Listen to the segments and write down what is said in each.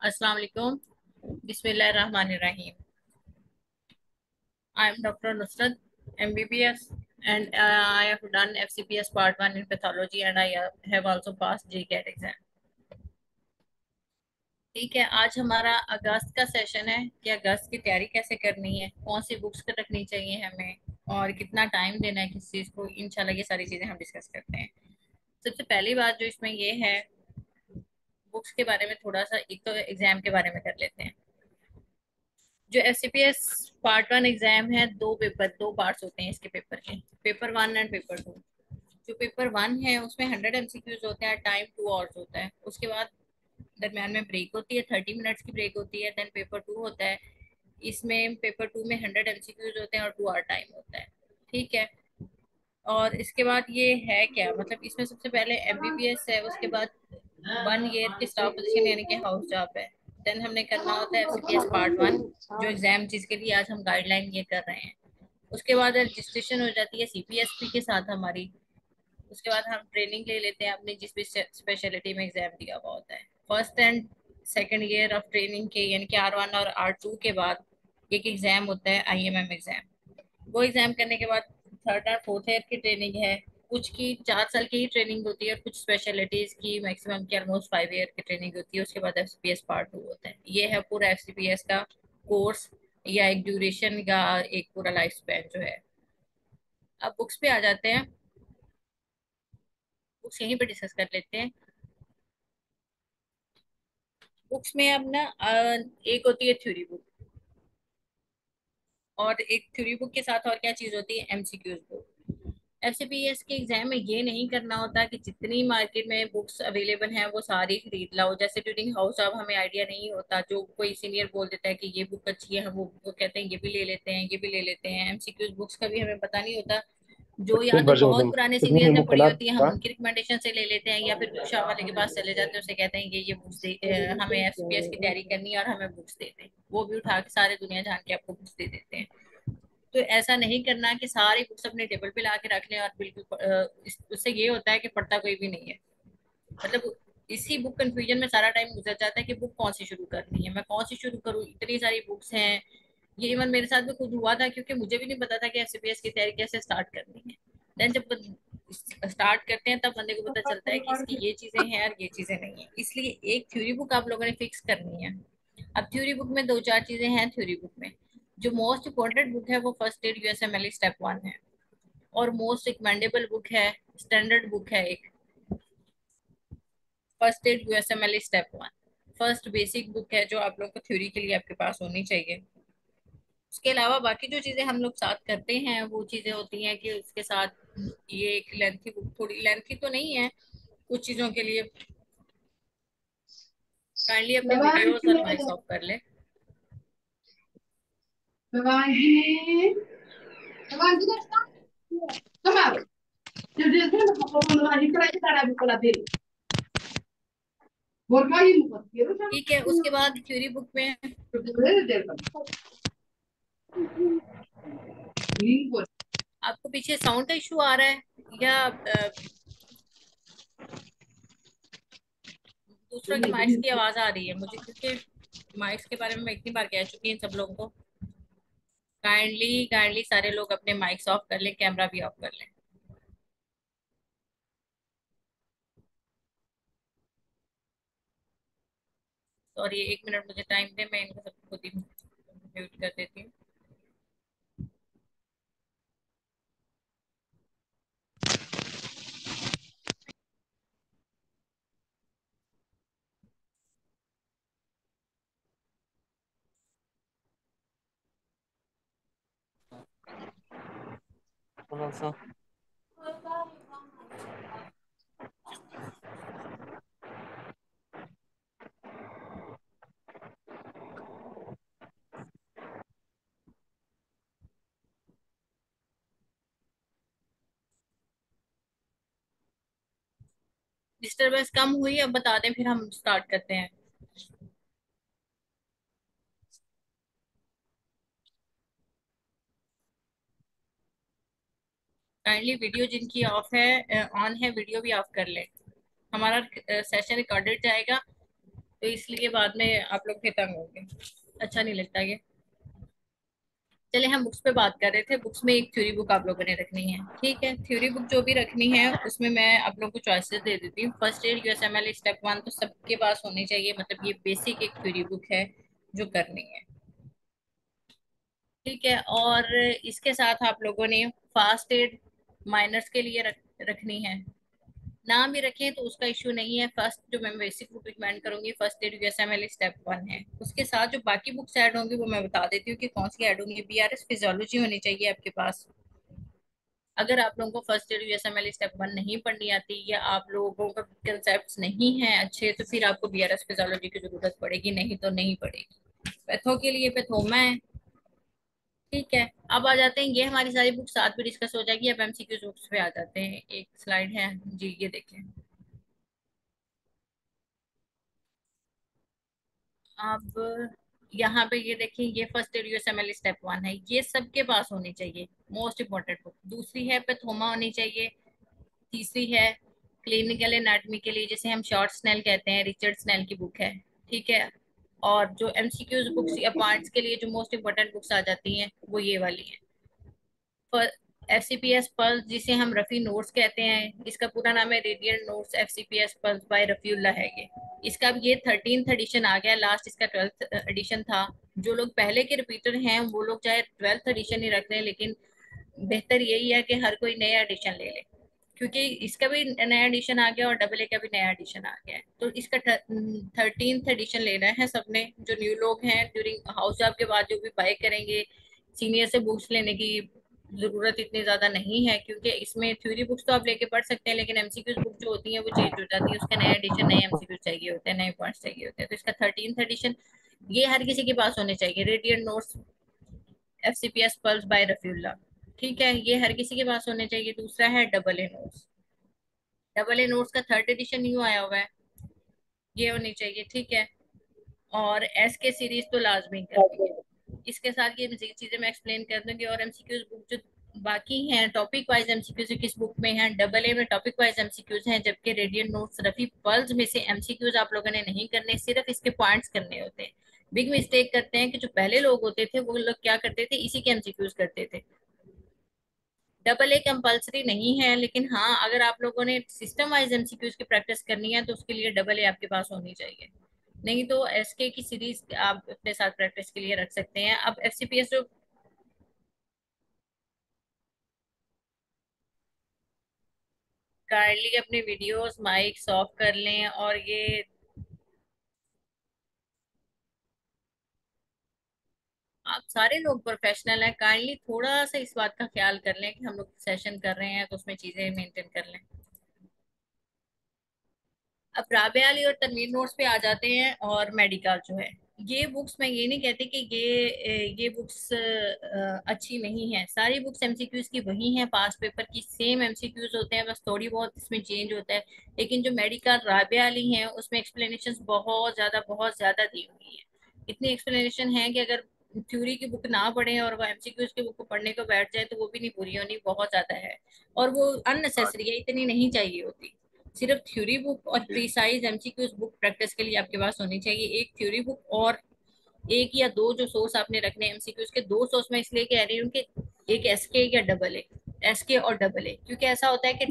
अस्सलाम वालेकुम। बिस्मिल्लाहिर्रहमानिर्रहीम। I am Dr. Nusrat, MBBS, and I have done FCPS Part 1 in pathology, and I have also passed GCAT exam. ठीक है, आज हमारा अगस्त का सेशन है कि अगस्त की तैयारी कैसे करनी है, कौन सी बुक्स रखनी चाहिए हमें, और कितना टाइम देना है किस चीज़ को। इंशाल्लाह ये सारी चीज़ें हम डिस्कस करते हैं। सबसे पहली बात जो इसमें ये है, बुक्स के बारे में थोड़ा सा, एक तो एग्जाम के बारे में कर लेते हैं। जो एफसीपीएस पार्ट 1 एग्जाम है, दो पार्ट्स होते हैं इसके पेपर के, पेपर 1 एंड पेपर 2। जो पेपर 1 है उसमें 100 एमसीक्यूज होते हैं, टाइम 2 आवर्स होता है। उसके बाद दरम्यान में ब्रेक होती है, 30 मिनट्स की ब्रेक होती है। देन पेपर 2 होता है। इसमें पेपर 2 में 100 एमसीक्यूज होते हैं और 2 आवर टाइम होता है। ठीक है। और इसके बाद ये है क्या, मतलब इसमें सबसे पहले एमबीबीएस है, उसके बाद 1 ईयर की स्टाफ पोजीशन यानी कि हाउस जॉब है। देन हमने करना होता है एफसीपीएस पार्ट 1, जो एग्जाम जिसके लिए आज हम गाइडलाइन ये कर रहे हैं। उसके बाद रजिस्ट्रेशन हो जाती है सीपीएसपी के साथ हमारी। उसके बाद हम ट्रेनिंग ले लेते हैं अपनी जिस भी स्पेशलिटी में एग्जाम दिया हुआ होता है। First and second year of training के यानी कि R1 और R2 के बाद एक एग्जाम होता है IMM एग्जाम। वो एग्जाम करने के बाद थर्ड और फोर्थ ईयर की ट्रेनिंग है। कुछ की 4 साल की ही ट्रेनिंग होती है और कुछ स्पेशलिटीज की मैक्सिमम की ऑलमोस्ट 5 ईयर की ट्रेनिंग होती है। उसके बाद एफसीपीएस पार्ट 2 होता है। ये है पूरा एफसीपीएस का कोर्स, या एक ड्यूरेशन का एक पूरा लाइफ स्पैन जो है। अब बुक्स पे आ जाते हैं। बुक्स यहीं पे डिस्कस कर लेते हैं। बुक्स में अब ना एक होती है थ्योरी बुक, और एक थ्योरी बुक के साथ और क्या चीज होती है, एमसीक्यूज बुक। एफसीपीएस के एग्जाम में ये नहीं करना होता कि जितनी मार्केट में बुक्स अवेलेबल हैं वो सारी खरीद लाओ। जैसे ड्यूरिंग हाउस अब हमें आइडिया नहीं होता, जो कोई सीनियर बोल देता है कि ये बुक अच्छी है, हम वो कहते हैं ये भी ले लेते हैं, ये भी ले लेते हैं। एमसीक्यूज बुक्स का भी हमें पता नहीं होता। जो या एक तो वर्जन बहुत होते पुराने इतनी सीनियर ने पढ़ी मुकला होती है, हम था। उनकी रिकमेंडेशन से ले लेते हैं, या फिर बुक शॉप वाले के पास चले जाते हैं, उसे कहते हैं कि ये बुक्स दे, हमें एफसीपीएस की तैयारी करनी है और हमें बुक्स दे दें। वो भी उठा के सारे दुनिया जान के आपको बुक्स दे देते हैं। तो ऐसा नहीं करना कि सारी बुक्स अपने टेबल पे ला के रख लें, और बिल्कुल उससे ये होता है कि पढ़ता कोई भी नहीं है। मतलब इसी बुक कंफ्यूजन में सारा टाइम गुजर जाता है कि बुक कौन सी शुरू करनी है, मैं कौन सी शुरू करूँ, इतनी सारी बुक्स हैं। ये इवन मेरे साथ भी खुद हुआ था, क्योंकि मुझे भी नहीं पता था कि एफसीपीएस की तैयारी कैसे स्टार्ट करनी है। देन जब स्टार्ट करते हैं तब बंदे को पता चलता है कि इसकी ये चीजें हैं और ये चीजें नहीं है। इसलिए एक थ्योरी बुक आप लोगों ने फिक्स करनी है। अब थ्योरी बुक में दो चार चीजें हैं थ्योरी बुक में। जो मोस्ट इम्पोर्टेंट बुक है वो फर्स्ट एड यूएसएमएल स्टेप 1 है, और मोस्ट रिकमेंडेबल बुक है, स्टैंडर्ड बुक है एक, first aid USMLE step 1। First basic book है जो आप लोगों को थ्योरी के लिए आपके पास होनी चाहिए। उसके अलावा बाकी जो चीजें हम लोग साथ करते हैं वो चीजें होती हैं कि उसके साथ ये एक लेंथी बुक, थोड़ी लेंथी तो नहीं है कुछ चीजों के लिए। काइंडली अपने वीडियोस और माइक्स ऑफ कर ले। ठीक है, उसके बाद थ्योरी बुक में आपको पीछे साउंड का इशू आ रहा है, या दूसरों के माइक्स की आवाज आ रही है मुझे, क्योंकि माइक्स के बारे में मैं इतनी बार कह चुकी हूँ सब लोगों को। काइंडली काइंडली सारे लोग अपने माइक्स ऑफ कर लें, कैमरा भी ऑफ कर लें। सॉरी, 1 मिनट मुझे टाइम दे, मैं इनको सबको खुद ही म्यूट कर देती हूँ। थोड़ा सा डिस्टरबेंस कम हुई, अब बता दें फिर हम स्टार्ट करते हैं। काइंडली वीडियो जिनकी ऑफ है, ऑन है, वीडियो भी ऑफ कर लें। हमारा सेशन रिकॉर्डेड जाएगा। तो इसलिए बाद में आप लोग फिर तंग होंगे, अच्छा नहीं लगता ये। चले हम बुक्स पे बात कर रहे थे, बुक्स में एक थ्योरी बुक आप लोगों ने रखनी है, ठीक है। थ्योरी बुक जो भी रखनी है उसमें मैं आप लोगों को चॉइसेस दे देती हूँ। First aid USMLE step one तो सबके पास होनी चाहिए, मतलब ये बेसिक एक थ्योरी बुक है जो करनी है, ठीक है। और इसके साथ आप लोगों ने फास्ट एड माइनर्स के लिए रखनी है। ना भी रखें तो उसका इश्यू नहीं है, फर्स्ट जो मैं बेसिक बुक रिकमेंड करूंगी first aid USMLE step one है। उसके साथ जो बाकी बुक्स ऐड होंगी वो मैं बता देती हूँ कि कौन सी ऐड होंगी। बीआरएस फिजियोलॉजी होनी चाहिए आपके पास। अगर आप लोगों को फर्स्ट ईयर यूएसएमएल स्टेप वन नहीं पढ़नी आती या आप लोगों का कंसेप्ट नहीं है अच्छे, तो फिर आपको बीआरएस फिजियोलॉजी की जरूरत पड़ेगी, नहीं तो नहीं पड़ेगी। पैथो के लिए पैथोमा है, ठीक है। अब आ जाते हैं, ये हमारी सारी बुक साथ में डिस्कस हो जाएगी। अब एमसीक्यू बुक्स पे आ जाते हैं, एक स्लाइड है जी, ये देखें। अब यहाँ पे ये देखिए, ये फर्स्ट ईयर यूएसएमएल स्टेप वन है, ये सबके पास होनी चाहिए, मोस्ट इंपॉर्टेंट बुक। दूसरी है पैथोमा होनी चाहिए। तीसरी है क्लिनिकल एनाटॉमी के लिए, जिसे हम शॉर्ट स्नेल कहते हैं, रिचर्ड स्नेल की बुक है, ठीक है। और जो एमसीक्यूज बुक्स या पार्ट्स के लिए जो मोस्ट इंपोर्टेंट बुक्स आ जाती हैं वो ये वाली हैं। एफसीपीएस पल्स, जिसे हम रफी नोट्स कहते हैं, इसका पूरा नाम है radiant notes FCPS plus by Rafiullah है ये। इसका अब ये 13th एडिशन आ गया, लास्ट इसका 12th एडिशन था। जो लोग पहले के रिपीटर हैं वो लोग चाहे 12th एडिशन ही रख लें, लेकिन बेहतर यही है कि हर कोई नया एडिशन ले ले, क्योंकि इसका भी नया एडिशन आ गया और डबल ए का भी नया एडिशन आ गया है। तो इसका 13th एडिशन लेना है सबने। जो न्यू लोग हैं ड्यूरिंग हाउस जॉब के बाद जो भी बाय करेंगे, सीनियर से बुक्स लेने की जरूरत इतनी ज्यादा नहीं है, क्योंकि इसमें थ्योरी बुक्स तो आप लेके पढ़ सकते हैं, लेकिन एमसीक्यूज बुक जो होती है वो चेंज हो जाती है, उसका नया एडिशन, नए एमसीक्यूज चाहिए होते हैं, नए पॉइंट्स चाहिए होते हैं। तो इसका 13th एडिशन ये हर किसी के पास होने चाहिए, radiant notes FCPS plus by Rafiullah, ठीक है, ये हर किसी के पास होने चाहिए। दूसरा है double A notes. Double A notes का थर्ड एडिशन न्यू आया हुआ है, ये होनी चाहिए, ठीक है। और एस के सीरीज तो लाजमी करनी है। इसके साथ ये मजीद चीजें मैं एक्सप्लेन कर दूंगी। और एमसीक्यूज बुक जो बाकी हैं, टॉपिक वाइज एमसीक्यूज किस बुक में है, डबल ए में टॉपिक वाइज एमसीक्यूज हैं, जबकि रेडियंट नोट्स रफी पल्स में से एमसीक्यूज आप लोगों ने नहीं करने, सिर्फ इसके पॉइंट्स करने होते हैं। बिग मिस्टेक करते हैं कि जो पहले लोग होते थे वो लोग क्या करते थे, इसी के एमसीक्यूज करते थे। डबल ए कंपलसरी नहीं है, लेकिन हाँ अगर आप लोगों ने सिस्टम वाइज एमसीक्यूज की प्रैक्टिस करनी है तो उसके लिए डबल ए आपके पास होनी चाहिए। नहीं तो एसके की सीरीज आप अपने साथ प्रैक्टिस के लिए रख सकते हैं। अब एफसीपीएस जो काइंडली अपने वीडियोस माइक्स ऑफ कर लें, और ये आप सारे लोग प्रोफेशनल हैं, काइंडली थोड़ा सा इस बात का ख्याल कर लें कि हम लोग सेशन कर रहे हैं तो उसमें चीजें मेंटेन कर लें। अब राबे अली और तनवीर नोट्स पे आ जाते हैं। और मेडिकल जो है, ये बुक्स मैं ये नहीं कहती कि ये बुक्स अच्छी नहीं है, सारी बुक्स एमसीक्यूज की वही हैं, पास पेपर की सेम एमसीक्यूज होते हैं, बस थोड़ी बहुत इसमें चेंज होता है। लेकिन जो मेडिकल राबे अली है उसमें एक्सप्लेनेशन बहुत ज्यादा दी हुई है। इतनी एक्सप्लेनेशन है कि अगर थ्योरी की बुक ना पढ़े और वो एमसीक्यूज की बुक को पढ़ने को बैठ जाए तो वो भी नहीं पूरी होनी, बहुत ज्यादा है। और वो अननेसेसरी है, इतनी नहीं चाहिए होती। सिर्फ थ्योरी बुक और प्रीसाइज एमसीक्यूज बुक प्रैक्टिस के लिए आपके पास होनी चाहिए, एक थ्योरी बुक और एक या दो जो सोर्स आपने रखने हैं एमसीक्यूज के। दो सोर्स मैं इसलिए कह रही हूँ कि एक एसके या डबल ए, एसके और डबल ए, क्योंकि ऐसा होता है कि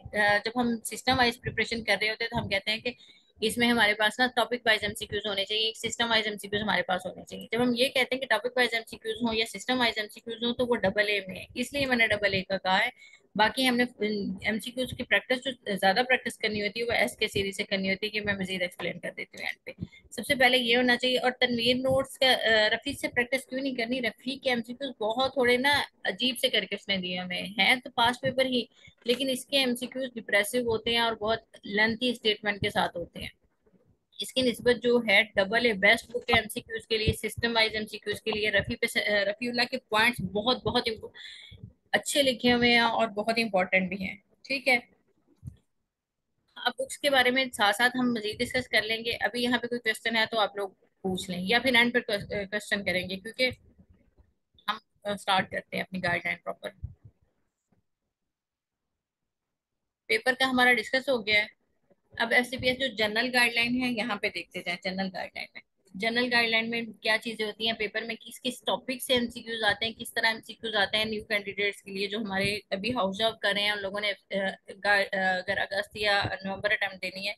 जब हम सिस्टम वाइज प्रिपरेशन कर रहे होते हैं तो हम कहते हैं कि इसमें हमारे पास ना टॉपिक वाइज एमसीक्यूज होने चाहिए, एक सिस्टम वाइज एमसीक्यूज हमारे पास होने चाहिए। जब हम ये कहते हैं कि टॉपिक वाइज एमसीक्यूज हो या सिस्टम वाइज एमसीक्यूज हो तो वो डबल ए में है, इसलिए मैंने डबल ए का कहा है। बाकी हमने एमसीक्यूज की प्रैक्टिस जो ज्यादा प्रैक्टिस करनी होती है वो एस के सीरीज से करनी होती है, कि मैं मजीद एक्सप्लेन कर देती हूँ एंड पे। सबसे पहले ये होना चाहिए। और तनवीर नोट्स का रफी से प्रैक्टिस क्यों नहीं करनी, रफी के एमसीक्यूज बहुत थोड़े ना अजीब से करके उसने दिए हमें, हैं तो पास पेपर ही, लेकिन इसके एमसीक्यूज डिप्रेसिव होते हैं और बहुत लेंथी स्टेटमेंट के साथ होते हैं। इसकी निस्बत जो है डबल ए बेस्ट बुक है एमसीक्यूज के लिए, सिस्टम वाइज एमसीक्यूज के लिए। रफी पे रफीउल्लाह के पॉइंट्स बहुत बहुत अच्छे लिखे हुए हैं और बहुत इंपॉर्टेंट भी हैं, ठीक है। अब बुक्स के बारे में साथ साथ हम मजीद डिस्कस कर लेंगे। अभी यहाँ पे कोई क्वेश्चन है तो आप लोग पूछ लें, या फिर एंड पर क्वेश्चन करेंगे, क्योंकि हम स्टार्ट करते हैं अपनी गाइडलाइन प्रॉपर। पेपर का हमारा डिस्कस हो गया है। अब एफसीपीएस जो जनरल गाइडलाइन है यहाँ पे देखते जाए। जनरल गाइडलाइन में, जनरल गाइडलाइन में क्या चीजें होती हैं, पेपर में किस किस टॉपिक से एमसीक्यूज आते हैं, किस तरह एमसीक्यूज आते हैं न्यू कैंडिडेट्स के लिए जो हमारे अभी हाउस जॉब कर रहे हैं उन लोगों ने अगर अगस्त या नवंबर अटेम्प्ट देनी है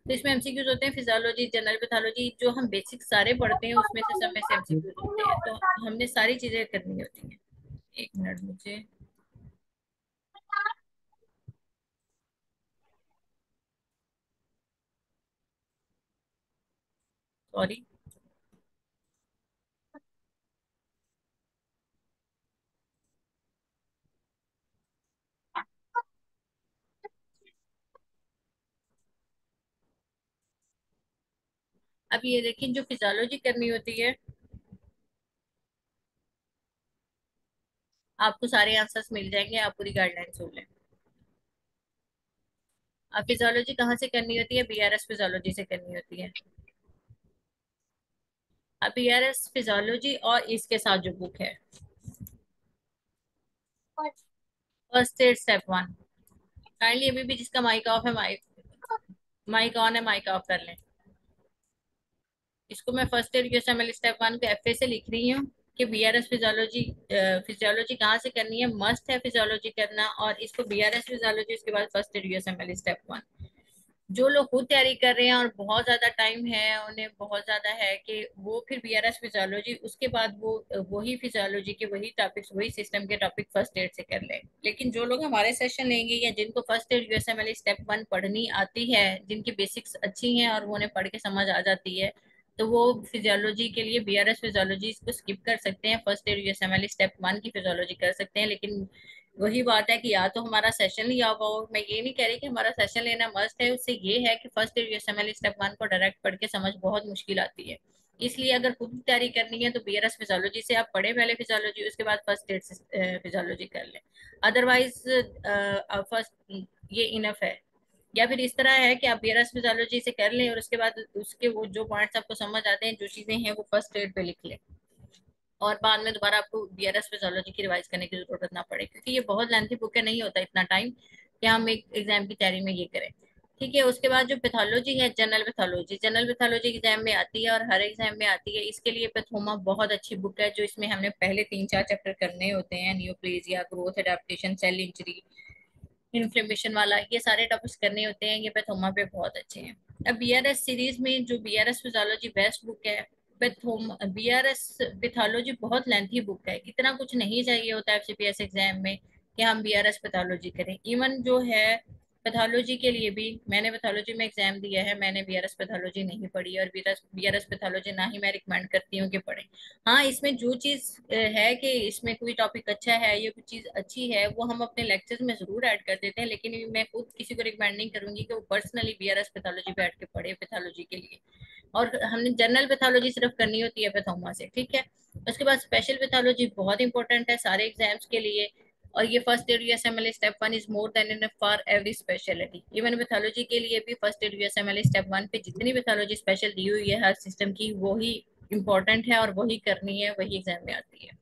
तो इसमें एमसीक्यूज होते हैं। फिजियोलॉजी, जनरल पैथोलॉजी जो हम बेसिक सारे पढ़ते हैं उसमें से सब में से एमसीक्यूज होते हैं, तो हमने सारी चीजें करनी होती हैं। एक मिनट मुझे, सॉरी। अब ये देखिए, जो फिजियोलॉजी करनी होती है आपको सारे आंसर्स मिल जाएंगे, आप पूरी गाइडलाइन सुन लें। अब फिजियोलॉजी कहाँ से करनी होती है, बीआरएस फिजियोलॉजी से करनी होती है। अब बीआरएस फिजियोलॉजी और इसके साथ जो बुक है, first aid step one. Kindly अभी भी जिसका माइक ऑफ है, माइक माइक ऑन है, माइक ऑफ कर लें। इसको मैं first aid USMLE step one को एफए से लिख रही हूँ कि बीआरएस फिजियोलॉजी, फिजियोलॉजी कहाँ से करनी है, मस्ट है फिजियोलॉजी करना, और इसको बीआरएस फिजियोलॉजी उसके बाद first aid USMLE step one. जो लोग खुद तैयारी कर रहे हैं और बहुत ज्यादा टाइम है उन्हें, बहुत ज्यादा है कि वो फिर बीआरएस फिजियोलॉजी उसके बाद वो वही फिजियोलॉजी के वही टॉपिक्स, वही सिस्टम के टॉपिक फर्स्ट एड से कर लें। लेकिन जो लोग हमारे सेशन लेंगे या जिनको first aid USMLE step one पढ़नी आती है, जिनकी बेसिक्स अच्छी हैं और वो उन्हें पढ़ के समझ आ जाती है, तो वो फिजियोलॉजी के लिए बीआरएस फिजियोलॉजी को स्किप कर सकते हैं, first aid USMLE step one की फिजियोलॉजी कर सकते हैं। लेकिन वही बात है कि या तो हमारा सेशन लिया हुआ हो, मैं ये नहीं कह रही कि हमारा सेशन लेना मस्ट है, उससे ये है कि फर्स्ट यूएसएमएल स्टेप वन को डायरेक्ट पढ़ के समझ बहुत मुश्किल आती है। इसलिए अगर खुद तैयारी करनी है तो बीआरएस फिजियोलॉजी से आप पढ़े पहले फिजियोलॉजी, उसके बाद फर्स्ट एड फिजियोलॉजी कर लें। अदरवाइज फर्स्ट ये इनफ है। या फिर इस तरह है कि आप बीआरएस फिजियोलॉजी से कर लें और उसके बाद उसके वो जो पॉइंट्स आपको समझ आते हैं, जो चीजें हैं वो फर्स्ट एड पे लिख लें, और बाद में दोबारा आपको बीआरएस फिजियोलॉजी की रिवाइज करने की जरूरत ना पड़े, क्योंकि ये बहुत लेंथी बुक है, नहीं होता इतना टाइम कि हम एक एग्जाम की तैयारी में ये करें। ठीक है, उसके बाद जो पैथोलॉजी है, general pathology, general pathology exam में आती है और हर एग्जाम में आती है। इसके लिए पैथोमा बहुत अच्छी बुक है, जो इसमें हमने पहले 3-4 चैप्टर करने होते हैं, neoplasia, growth adaptation, cell injury, inflammation वाला, ये सारे टॉपिक्स करने होते हैं। ये पैथोमा पे बहुत अच्छे हैं। अब बीआरएस सीरीज में जो बीआरएस फिजियोलॉजी बेस्ट बुक है। पैथोमा बीआरएस पैथोलॉजी बहुत लेंथी बुक है, इतना कुछ नहीं चाहिए होता है एफसीपीएस एग्जाम में कि हम बीआरएस पैथोलॉजी करें। इवन जो है पैथोलॉजी के लिए भी, मैंने पैथोलॉजी में एग्जाम दिया है, मैंने बीआरएस पैथोलॉजी नहीं पढ़ी, और बीआरएस पैथोलॉजी ना ही मैं रिकमेंड करती हूँ कि पढ़ें। हाँ, इसमें जो चीज है कि इसमें कोई टॉपिक अच्छा है, ये कोई चीज अच्छी है, वो हम अपने लेक्चर्स में जरूर ऐड कर देते हैं, लेकिन मैं खुद किसी को रिकमेंड नहीं करूंगी कि वो पर्सनली बीआरएस पैथोलॉजी बैठ के पढ़े पैथोलॉजी के लिए। और हमने जनरल पैथोलॉजी सिर्फ करनी होती है पैथोमा से, ठीक है। उसके बाद स्पेशल पैथोलॉजी बहुत इंपॉर्टेंट है सारे एग्जाम्स के लिए, और ये first aid USMLE step one is more than enough for every speciality. Even pathology के लिए भी first aid USMLE step one पे जितनी पैथोलॉजी स्पेशल दी हुई है हर सिस्टम की, वो ही इंपॉर्टेंट है और वही करनी है, वही एग्जाम में आती है।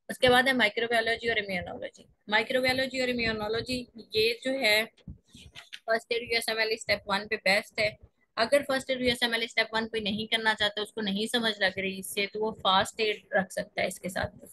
उसके बाद है माइक्रोबायोलॉजी और इम्यूनोलॉजी। माइक्रोबायोलॉजी और इम्यूनोलॉजी ये जो है first aid USMLE step one पे बेस्ट है। अगर first aid USMLE step one पे नहीं करना चाहता, उसको नहीं समझ लग रही इससे, तो वो फास्ट एड रख सकता है इसके साथ।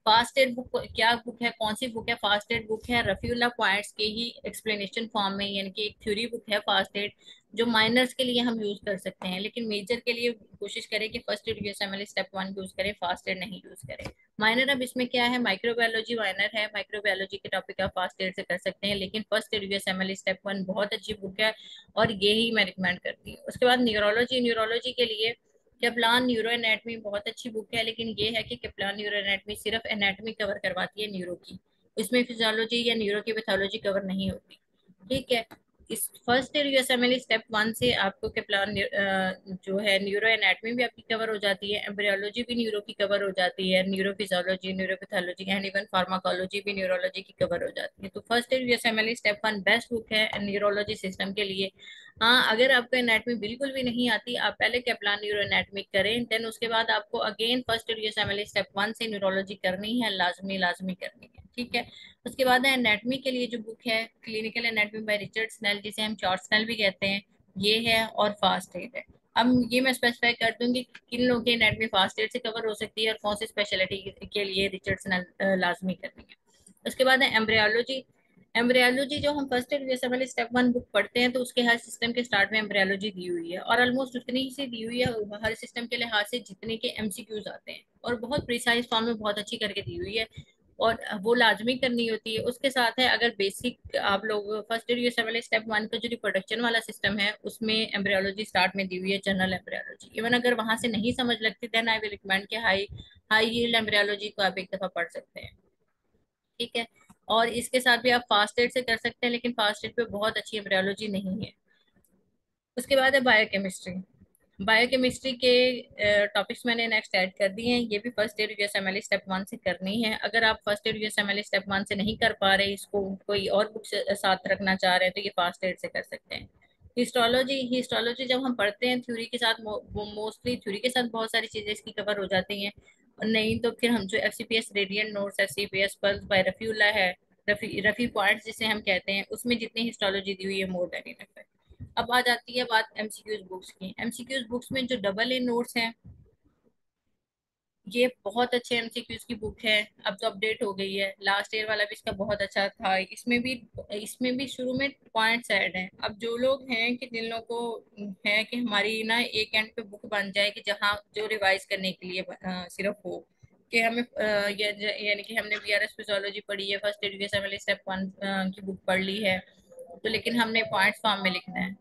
फास्ट एड बुक क्या बुक है, कौन सी बुक है, फास्ट एड बुक है रफीउल्लाह पॉइंट्स के ही एक्सप्लेनेशन फॉर्म में, यानी कि एक थ्योरी बुक है फास्ट एड, जो माइनर्स के लिए हम यूज कर सकते हैं, लेकिन मेजर के लिए कोशिश करें कि first aid USMLE step one use करें, फास्ट एड नहीं यूज करें। माइनर अब इसमें क्या है, माइक्रोबायोलॉजी माइनर है, माइक्रोबायोलॉजी के टॉपिक आप फास्ट एड से कर सकते हैं, लेकिन first aid USMLE step one बहुत अच्छी बुक है और ये ही मैं रिकमेंड करती हूँ। उसके बाद न्यूरोलॉजी, न्यूरोलॉजी के लिए कैप्लान न्यूरो एनाटमी बहुत अच्छी बुक है, लेकिन ये है कि कैप्लान न्यूरो एनाटमी सिर्फ एनाटमी कवर करवाती है न्यूरो की, इसमें फिजियोलॉजी या न्यूरो की पैथोलॉजी कवर नहीं होती। ठीक है, इस फर्स्ट ईयर यूएसएमएल स्टेप वन से आपको कैप्लान जो है न्यूरो एनाटमी भी आपकी कवर हो जाती है, एम्ब्रियोलॉजी भी न्यूरो की कवर हो जाती है, neuro physiology, neuro pathology and even pharmacology भी न्यूरोलॉजी की कवर हो जाती है। तो first year यूएसएमएल step one best book है न्यूरोलॉजी सिस्टम के लिए। हाँ, अगर आपको एनाटमी बिल्कुल भी नहीं आती, आप पहले कैप्लान न्यूरो एनाटमी करें, देन उसके बाद आपको again first year यूएसएमएल step one से न्यूरोलॉजी करनी है, लाजमी लाजमी करनी है। ठीक है। उसके बाद है एनाटमी के लिए जो बुक है, clinical anatomy by Richard Snell, जिसे हम शॉर्ट स्नेल भी कहते हैं, ये है, और फास्ट एड है। अब ये मैं स्पेसिफाई कर दूंगी कि किन लोगों की एनाटमी फास्ट एड से कवर हो सकती है और कौन सी स्पेशलिटी के लिए रिचर्ड स्नेल लाजमी करनी है। उसके बाद है एम्ब्रियोलॉजी। एम्ब्रियोलॉजी जो हम फर्स्ट ईयर जैसे वाले स्टेप वन बुक पढ़ते हैं, तो उसके हर सिस्टम के स्टार्ट में एम्ब्रियोलॉजी दी हुई है, और ऑलमोस्ट उतनी ही सी दी हुई है हर सिस्टम के लिहाज से जितने के एमसीक्यूज आते हैं, और बहुत प्रिसाइज फॉर्म में बहुत अच्छी करके दी हुई है, और वो लाजमी करनी होती है। उसके साथ है, अगर बेसिक आप लोग फर्स्ट ईयर यूएसए वाले स्टेप वन का जो रिप्रोडक्शन वाला सिस्टम है, उसमें एम्ब्रियोलॉजी स्टार्ट में दी हुई है, जनरल एम्ब्रियोलॉजी। इवन अगर वहां से नहीं समझ लगती, देन आई विल रिकमेंड कि हाई हाई यील्ड एम्ब्रियोलॉजी को आप एक दफा पढ़ सकते हैं। ठीक है। और इसके साथ भी आप फास्ट एड से कर सकते हैं, लेकिन फास्ट एड पे बहुत अच्छी एम्ब्रियोलॉजी नहीं है। उसके बाद है बायोकेमिस्ट्री। बायोकेमिस्ट्री के टॉपिक्स मैंने नेक्स्ट ऐड कर दिए हैं, ये भी फर्स्ट ईयर यूएसएमएल स्टेप वन से करनी है। अगर आप फर्स्ट ईयर यूएसएमएल स्टेप वन से नहीं कर पा रहे, इसको कोई और बुक साथ रखना चाह रहे हैं, तो ये फास्ट एड से कर सकते हैं। हिस्टोलॉजी, हिस्टोलॉजी जब हम पढ़ते हैं थ्योरी के साथ, मोस्टली थ्योरी के साथ बहुत सारी चीजें इसकी कवर हो जाती हैं। और नहीं तो फिर हम जो FCPS radiant notes, FCPS plus by Rafiullah है, रफी रफी पॉइंट्स जिसे हम कहते हैं, उसमें जितनी हिस्टोलॉजी दी हुई है, मोर देन इनफ है। अब आ जाती है बात एमसीक्यूज बुक्स की। एमसीक्यूज बुक्स में जो डबल ए नोट्स हैं, ये बहुत अच्छे एमसीक्यूज की बुक है। अब तो अपडेट हो गई है, लास्ट ईयर वाला भी इसका बहुत अच्छा था। इसमें भी शुरू में पॉइंट्स ऐड हैं। अब जो लोग हैं कि जिन लोगों को है कि हमारी ना एक एंड पे बुक बन जाए कि जहाँ जो रिवाइज करने के लिए सिर्फ हो, कि हमें यानी कि हमने बीआरएस फिजियोलॉजी पढ़ी है, फर्स्ट एजुकेशन वाले स्टेप वन की बुक पढ़ ली है, तो लेकिन हमने पॉइंट्स फॉर्म में लिखना है।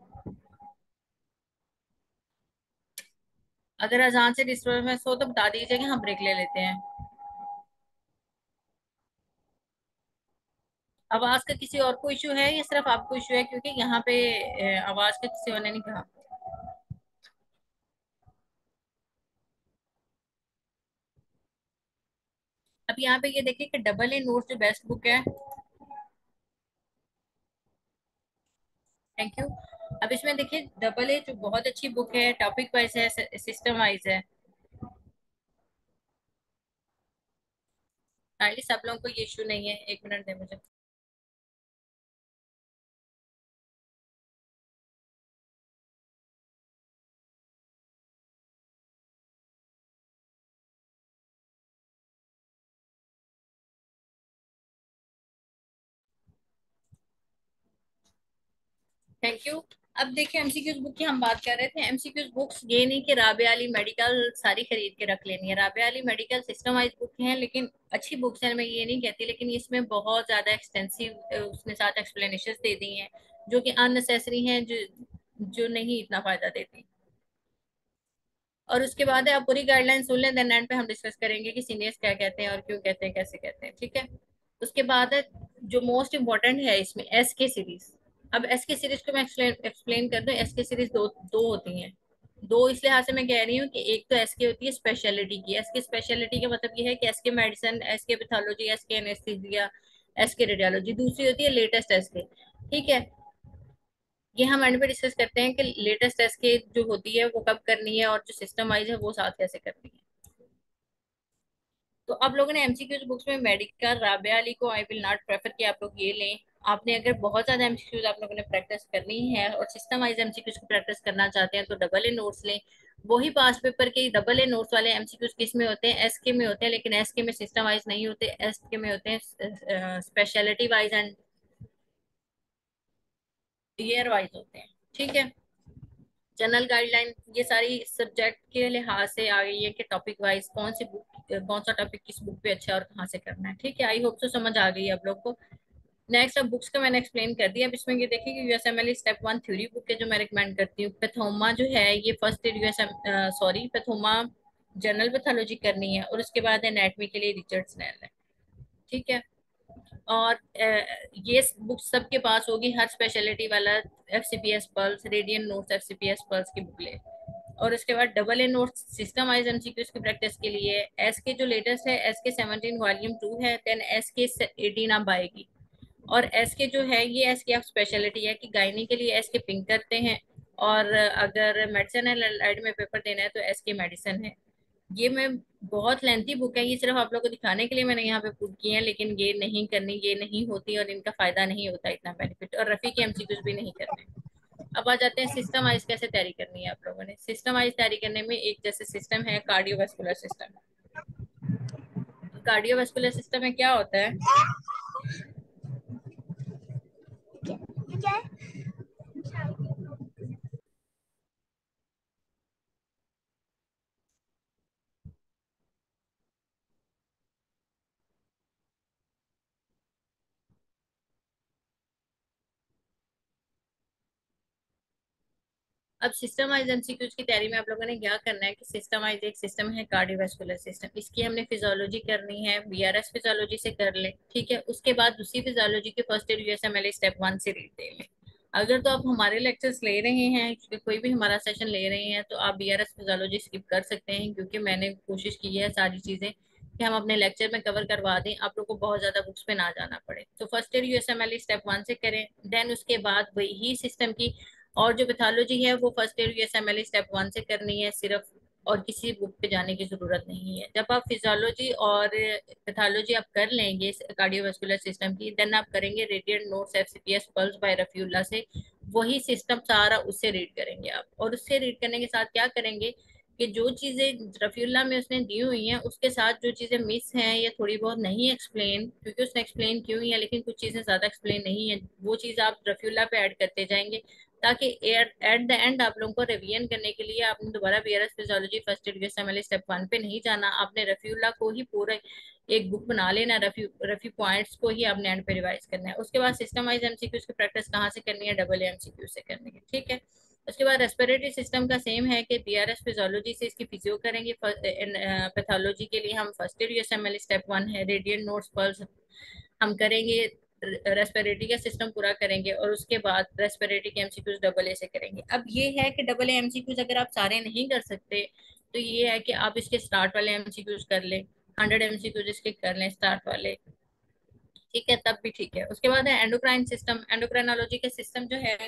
अगर अजान से डिस्टर्बेंस हो तो बता दीजिए कि हम ब्रेक ले लेते हैं। आवाज का किसी और को इशू है या सिर्फ आपको इशू है? क्योंकि यहाँ पे आवाज का किसी और ने नहीं कहा। अब यहाँ पे ये देखिए कि डबल ए नोट्स जो बेस्ट बुक है। Thank you. अब इसमें देखिए डबल ए जो बहुत अच्छी बुक है, टॉपिक वाइज है, सिस्टम वाइज है। काइंडली सब लोगों को ये इशू नहीं है, एक मिनट दे मुझे। Thank you. अब देखिए एमसीक्यूज बुक की हम बात कर रहे थे। एमसीक्यूज बुक्स ये नहीं कि राबिया अली मेडिकल सारी खरीद के रख लेनी है। Rabia Ali medical system wise book है, लेकिन अच्छी बुक्स हैं, मैं ये नहीं कहती, लेकिन इसमें बहुत ज्यादा एक्सटेंसिव उसने साथ एक्सप्लेनेशन दे दी हैं, जो कि अननेसेसरी हैं, जो जो नहीं इतना फायदा देती। और उसके बाद है, आप पूरी गाइडलाइन सुन लें, देन एंड पे हम डिस्कस करेंगे कि सीनियर्स क्या कहते हैं और क्यों कहते हैं, कैसे कहते हैं। ठीक है। उसके बाद है, जो मोस्ट इम्पोर्टेंट है इसमें, एस के सीरीज। अब एस के सीरीज को मैं एक्सप्लेन कर दूं। एस के सीरीज दो दो होती हैं। दो इस लिहाज से मैं कह रही हूँ कि एक तो एस के होती है स्पेशलिटी की। एस के स्पेशलिटी का मतलब ये है कि एस के मेडिसिन, एस के पैथोलॉजी, एस के एनेस्थीसिया, एस के रेडियोलॉजी। दूसरी होती है लेटेस्ट एस के। ठीक है। ये हम एंड पे डिस्कस करते हैं कि लेटेस्ट टेस्ट के जो होती है वो कब करनी है, और जो सिस्टम वाइज है वो साथ कैसे करनी है। तो आप लोगों ने एमसीक्यूज बुक्स में मेडिकल राबिया अली को आई विल नॉट प्रेफर कि आप लोग ये लें। आपने अगर बहुत ज्यादा एमसीक्यूज आप लोगों ने प्रैक्टिस करनी है और सिस्टम वाइज एमसीक्यूज की प्रैक्टिस करना चाहते हैं, तो डबल ए नोट्स लें। वही पास पेपर के डबल ए नोट्स वाले एमसीक्यूज किस में होते हैं? एसके में होते हैं, लेकिन एसके में सिस्टम वाइज नहीं होते, एसके में होते हैं speciality wise and year wise होते हैं। ठीक है। जनरल गाइडलाइन ये सारी सब्जेक्ट के लिहाज से आ गई है कि टॉपिक वाइज कौन सी बुक, कौन सा टॉपिक किस बुक पे अच्छा है और कहाँ से करना है। ठीक है। आई होप तो समझ आ गई है आप लोग को। नेक्स्ट, अब बुक्स का मैंने एक्सप्लेन कर दिया। अब इसमें ये देखिए कि यूएसएमएल स्टेप वन थ्योरी बुक है जो मैं रिकमेंड करती हूँ। पैथोमा जो है ये first year USM sorry Pathoma general pathology करनी है, और उसके बाद एनाटमी के लिए रिचर्ड स्नेल है। ठीक है। और ये बुक सबके पास होगी, हर स्पेशलिटी वाला FCPS pulse, radian notes FCPS pulse की बुक ले। और उसके बाद double A notes system wise MCQs की प्रैक्टिस के लिए एस के जो लेटेस्ट है, एस के 17 वॉल्यूम 2 है, देन एस के 18 अब आएगी। और एस के जो है ये एस की आप स्पेशलिटी है कि गायनी के लिए एस के पिंक करते हैं, और अगर मेडिसिन एंड एलाइड में पेपर देना है तो एस के मेडिसिन है। ये मैं बहुत लेंथी बुक है, ये सिर्फ आप लोगों को दिखाने के लिए मैंने यहाँ पे पुट की है, लेकिन ये नहीं करनी, ये नहीं होती और इनका फायदा नहीं होता इतना बेनिफिट, और रफी के एमसीक्यूज भी नहीं करने। अब आ जाते हैं सिस्टम वाइज कैसे तैयारी करनी है आप लोगों ने। सिस्टम वाइज तैयारी करने में एक जैसे सिस्टम है कार्डियोवास्कुलर सिस्टम। कार्डियोवास्कुलर सिस्टम में क्या होता है, अब सिस्टम वाइज एमसीक्यूज की तैयारी में आप लोगों ने क्या करना है कि सिस्टम वाइज एक सिस्टम है कार्डियोवास्कुलर सिस्टम, इसकी हमने फिजियोलॉजी करनी है, बीआरएस फिजियोलॉजी से कर ले, ठीक है। उसके बाद दूसरी फिजियोलॉजी के फर्स्ट एड यूएसएमएल स्टेप 1 से रीड दे लें। अगर तो आप हमारे लेक्चर्स ले रहे हैं, कोई भी हमारा सेशन ले रहे हैं, तो आप बीआरएस फिजियोलॉजी स्किप कर सकते हैं, क्योंकि मैंने कोशिश की है सारी चीजें कि हम अपने लेक्चर में कवर करवा दें, आप लोग को बहुत ज्यादा बुक्स पे ना जाना पड़े। तो फर्स्ट ईयर यूएसएमएल स्टेप 1 से करें, देन उसके बाद वही सिस्टम की और जो पैथोलॉजी है वो फर्स्ट ईयर यूएसएमएल स्टेप 1 से करनी है सिर्फ, और किसी बुक पे जाने की जरूरत नहीं है। जब आप फिजियोलॉजी और पैथोलॉजी आप कर लेंगे कार्डियोवास्कुलर सिस्टम की, देन आप करेंगे radiant notes FCPS plus by Rafiullah से, वही सिस्टम सारा उससे रीड करेंगे आप। और उससे रीड करने के साथ क्या करेंगे कि जो चीजें रफीउल्ला में उसने दी हुई हैं उसके साथ जो चीजें मिस हैं या थोड़ी बहुत नहीं एक्सप्लेन, क्योंकि उसने एक्सप्लेन की हुई है लेकिन कुछ चीजें ज्यादा एक्सप्लेन नहीं है, वो चीज आप रफीउल्ला पे ऐड करते जाएंगे, ताकि एट द एंड आप लोगों को रिवीजन करने के लिए आपने दोबारा BRS physiology first aid USMLE step 1 पे नहीं जाना, आपने रफीउल्ला को ही पूरे एक बुक बना लेना, रफी रफी पॉइंट्स को ही आपने एंड पे रिवाइज करना है। उसके बाद सिस्टम वाइज एमसीक्यूज की प्रैक्टिस कहाँ से करनी है, डबल एमसीक्यू से करनी है, ठीक है। उसके बाद रेस्पिरेटरी सिस्टम का सेम है कि बीआरएस फिजियोलॉजी से इसकी फिजियो करेंगे, पैथोलॉजी के लिए हम फर्स्ट एड यूएसएमएल स्टेप 1 है रेडिएंट नोट्स पल्स हम करेंगे, रेस्पिरेटरी का सिस्टम पूरा करेंगे, और उसके बाद रेस्पिरेटरी के एमसीक्यूज डबल ए से करेंगे। अब ये है कि डबल ए एमसीक्यूज अगर आप सारे नहीं कर सकते, तो ये है कि आप इसके स्टार्ट वाले एमसीक्यूज कर लें, 100 एमसीक्यूज इसके कर लें स्टार्ट वाले, ठीक है, तब भी ठीक है। उसके बाद है एंडोक्राइन सिस्टम, एंडोक्राइनोलॉजी का सिस्टम जो है